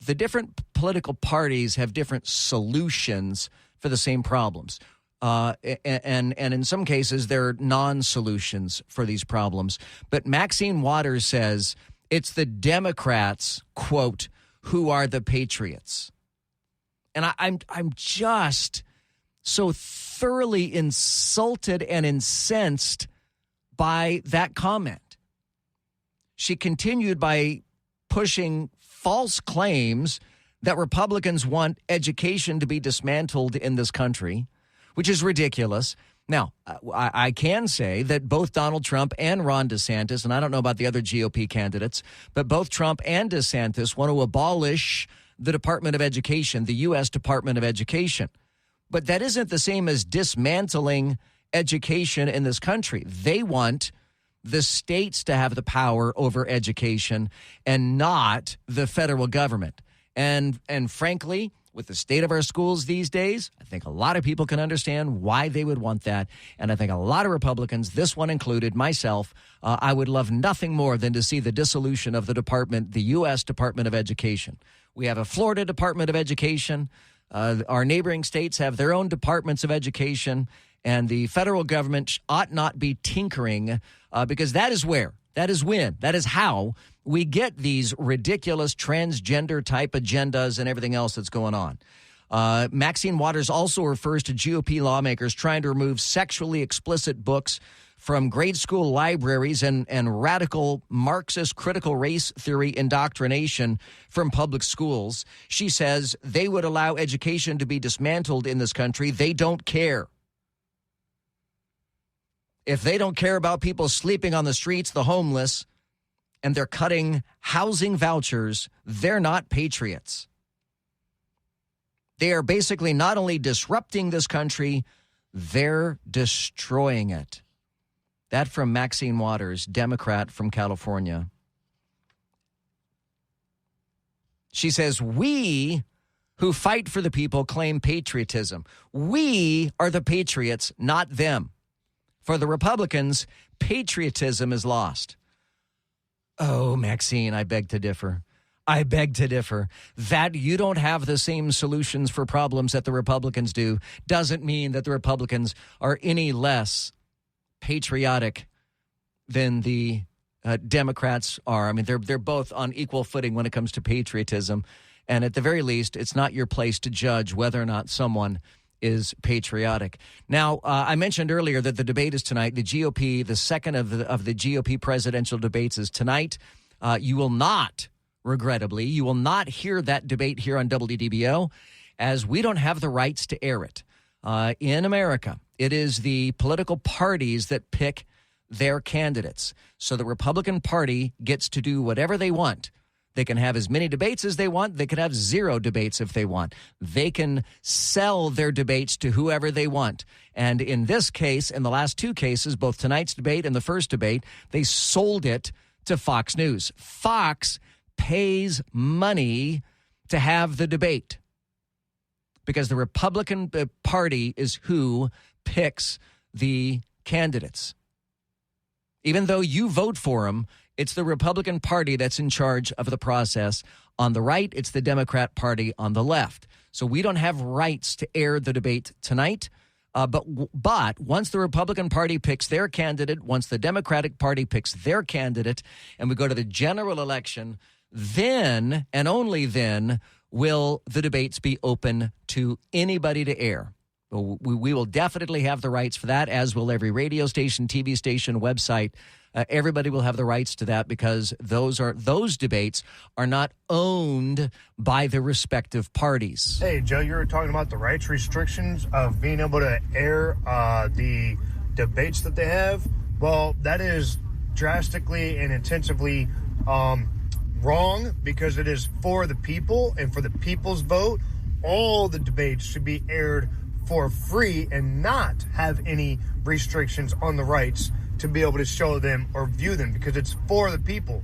the different political parties have different solutions for the same problems. And in some cases, there are non-solutions for these problems. But Maxine Waters says it's the Democrats, quote, who are the patriots. And I'm just so thoroughly insulted and incensed by that comment. She continued by pushing false claims that Republicans want education to be dismantled in this country, which is ridiculous. Now, I can say that both Donald Trump and Ron DeSantis, and I don't know about the other GOP candidates, but both Trump and DeSantis want to abolish the Department of Education, the U.S. Department of Education. But that isn't the same as dismantling education in this country. They want the states to have the power over education and not the federal government. And frankly, with the state of our schools these days, I think a lot of people can understand why they would want that. And I think a lot of Republicans, this one included, myself, I would love nothing more than to see the dissolution of the department, the U.S. Department of Education. We have a Florida Department of Education. Our neighboring states have their own departments of education. And the federal government ought not be tinkering because that is when, that is how we get these ridiculous transgender type agendas and everything else that's going on. Maxine Waters also refers to GOP lawmakers trying to remove sexually explicit books from grade school libraries and radical Marxist critical race theory indoctrination from public schools. She says they would allow education to be dismantled in this country. They don't care. If they don't care about people sleeping on the streets, the homeless, and they're cutting housing vouchers, they're not patriots. They are basically not only disrupting this country, they're destroying it. That from Maxine Waters, Democrat from California. She says, we who fight for the people claim patriotism. We are the patriots, not them. For the Republicans, patriotism is lost. Oh, Maxine, I beg to differ. I beg to differ. That you don't have the same solutions for problems that the Republicans do doesn't mean that the Republicans are any less patriotic than the Democrats are. I mean, they're both on equal footing when it comes to patriotism. And at the very least, it's not your place to judge whether or not someone is patriotic. Now, I mentioned earlier that the debate is tonight. The GOP, the second of the GOP presidential debates is tonight. You will not, regrettably, you will not hear that debate here on WDBO, as we don't have the rights to air it. In America, it is the political parties that pick their candidates. So the Republican Party gets to do whatever they want. They can have as many debates as they want. They can have 0 debates if they want. They can sell their debates to whoever they want. And in this case, in the last 2 cases, both tonight's debate and the first debate, they sold it to Fox News. Fox pays money to have the debate because the Republican Party is who picks the candidates. Even though you vote for them, it's the Republican Party that's in charge of the process. On the right, it's the Democrat Party on the left. So we don't have rights to air the debate tonight. But once the Republican Party picks their candidate, once the Democratic Party picks their candidate, and we go to the general election, then and only then will the debates be open to anybody to air. We will definitely have the rights for that, as will every radio station, TV station, website. Everybody will have the rights to that because those debates are not owned by the respective parties. Hey, Joe, you were talking about the rights restrictions of being able to air the debates that they have. Well, that is drastically and intensively wrong because it is for the people and for the people's vote. All the debates should be aired for free and not have any restrictions on the rights to be able to show them or view them because it's for the people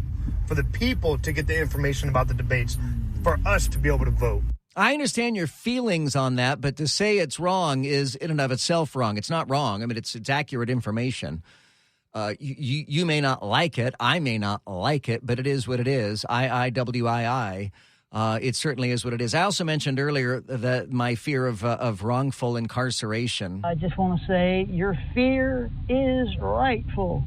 to get the information about the debates, for us to be able to vote. I understand your feelings on that, but to say it's wrong is in and of itself wrong. It's not wrong. I mean, it's accurate information. You may not like it. I may not like it, but it is what it is. IIWII. It certainly is what it is. I also mentioned earlier that my fear of wrongful incarceration. I just want to say your fear is rightful.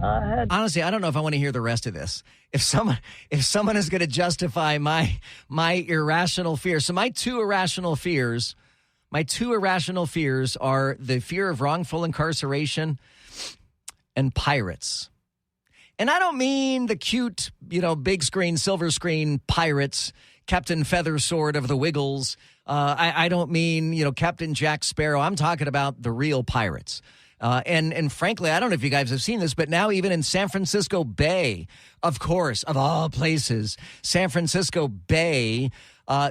Honestly, I don't know if I want to hear the rest of this. If someone is going to justify my irrational fear, so my two irrational fears are the fear of wrongful incarceration and pirates. And I don't mean the cute, big screen, silver screen pirates, Captain Feathersword of the Wiggles. I don't mean, Captain Jack Sparrow. I'm talking about the real pirates. And frankly, I don't know if you guys have seen this, but now even in San Francisco Bay, of course, of all places, San Francisco Bay,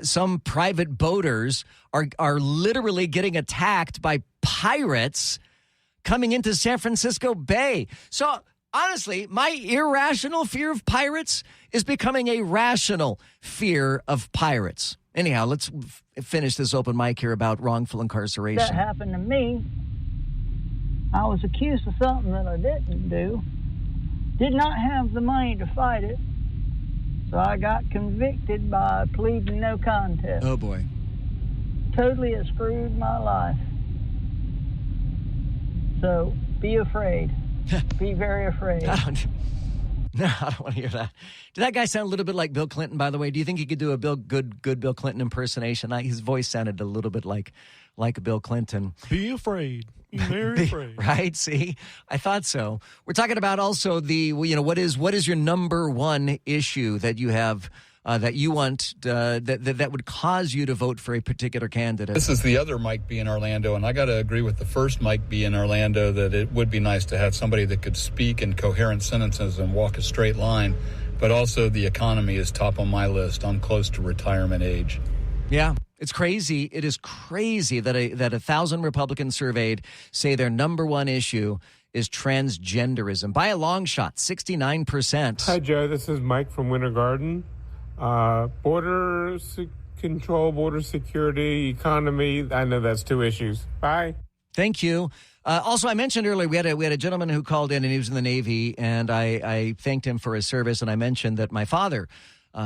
some private boaters are literally getting attacked by pirates coming into San Francisco Bay. So honestly, my irrational fear of pirates is becoming a rational fear of pirates. Anyhow, let's finish this open mic here about wrongful incarceration. That happened to me. I was accused of something that I didn't do. Did not have the money to fight it. So I got convicted by pleading no contest. Oh, boy. Totally has screwed my life. So be afraid. Be very afraid. I don't want to hear that. Did that guy sound a little bit like Bill Clinton, by the way? Do you think he could do a good Bill Clinton impersonation? His voice sounded a little bit like Bill Clinton. Be afraid. Be very afraid. Right? See? I thought so. We're talking about also what is your number one issue that you have that you want that would cause you to vote for a particular candidate? This is the other Mike B in Orlando, and I got to agree with the first Mike B in Orlando that it would be nice to have somebody that could speak in coherent sentences and walk a straight line, but also the economy is top on my list. I'm close to retirement age. Yeah. It's crazy. It is crazy that 1,000 Republicans surveyed say their number one issue is transgenderism. By a long shot, 69%. Hi, Joe. This is Mike from Winter Garden. Border control, border security, economy. I know that's two issues. Bye. Thank you. Also, I mentioned earlier we had a gentleman who called in and he was in the Navy, and I thanked him for his service, and I mentioned that my father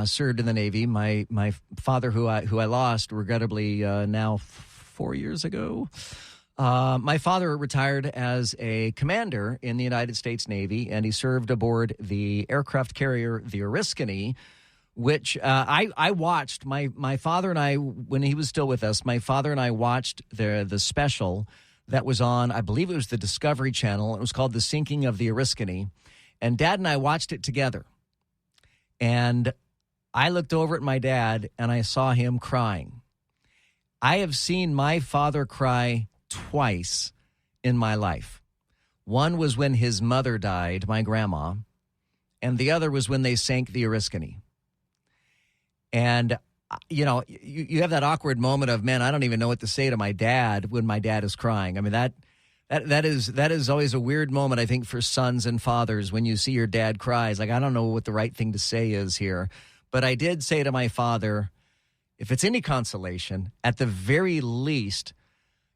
served in the Navy. My father, who I lost regrettably now 4 years ago. My father retired as a commander in the United States Navy, and he served aboard the aircraft carrier, the Oriskany, which I watched. My father and I, when he was still with us, my father and I watched the special that was on, I believe it was the Discovery Channel. It was called The Sinking of the Oriskany, and Dad and I watched it together. And I looked over at my dad, and I saw him crying. I have seen my father cry twice in my life. One was when his mother died, my grandma, and the other was when they sank the Oriskany. And, you have that awkward moment of, man, I don't even know what to say to my dad when my dad is crying. I mean, that is always a weird moment, I think, for sons and fathers when you see your dad cry. It's like, I don't know what the right thing to say is here. But I did say to my father, if it's any consolation, at the very least,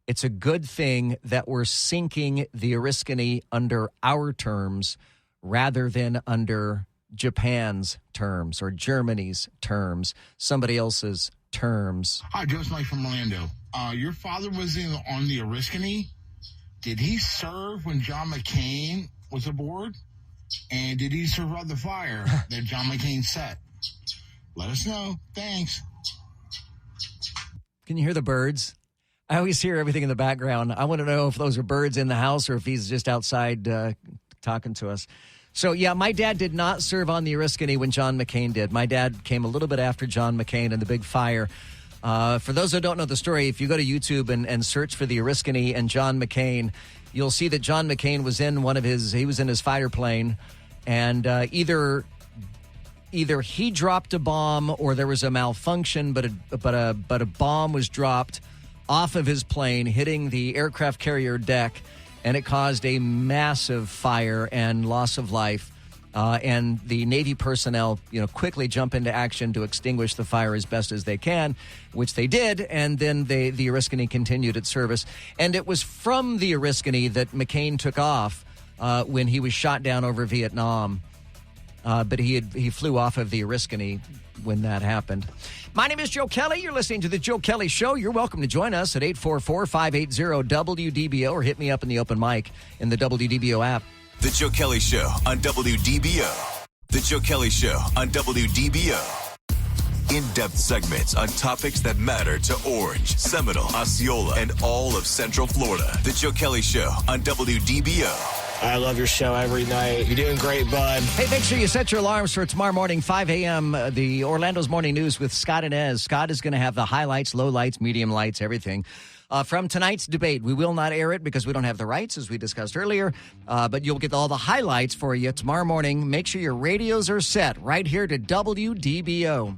it's a good thing that we're sinking the Oriskany under our terms rather than under Japan's terms or Germany's terms, somebody else's terms. Hi, Joe Kelley from Orlando. Your father was on the Oriskany. Did he serve when John McCain was aboard? And did he survive the fire that John McCain set? Let us know. Thanks. Can you hear the birds? I always hear everything in the background. I want to know if those are birds in the house or if he's just outside talking to us. So, yeah, my dad did not serve on the Oriskany when John McCain did. My dad came a little bit after John McCain and the big fire. For those who don't know the story, if you go to YouTube and search for the Oriskany and John McCain, you'll see that John McCain was in he was in his fighter plane, and either he dropped a bomb or there was a malfunction, but a bomb was dropped off of his plane, hitting the aircraft carrier deck, and it caused a massive fire and loss of life. And the Navy personnel, quickly jump into action to extinguish the fire as best as they can, which they did. And then the Oriskany continued its service. And it was from the Oriskany that McCain took off when he was shot down over Vietnam. But he flew off of the Oriskany when that happened. My name is Joe Kelley. You're listening to The Joe Kelley Show. You're welcome to join us at 844-580-WDBO or hit me up in the open mic in the WDBO app. The Joe Kelley Show on WDBO. The Joe Kelley Show on WDBO. In-depth segments on topics that matter to Orange, Seminole, Osceola, and all of Central Florida. The Joe Kelley Show on WDBO. I love your show every night. You're doing great, bud. Hey, make sure you set your alarms for tomorrow morning, 5 a.m., the Orlando's Morning News with Scott Inez. Scott is going to have the highlights, lowlights, medium lights, everything. From tonight's debate. We will not air it because we don't have the rights, as we discussed earlier, but you'll get all the highlights for you tomorrow morning. Make sure your radios are set right here to WDBO.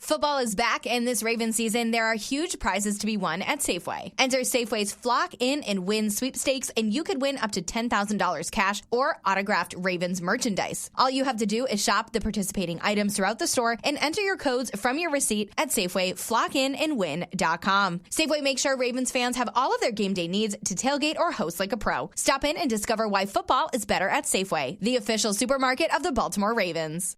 Football is back, and this Ravens season, there are huge prizes to be won at Safeway. Enter Safeway's Flock In and Win sweepstakes, and you could win up to $10,000 cash or autographed Ravens merchandise. All you have to do is shop the participating items throughout the store and enter your codes from your receipt at SafewayFlockInAndWin.com. Safeway makes sure Ravens fans have all of their game day needs to tailgate or host like a pro. Stop in and discover why football is better at Safeway, the official supermarket of the Baltimore Ravens.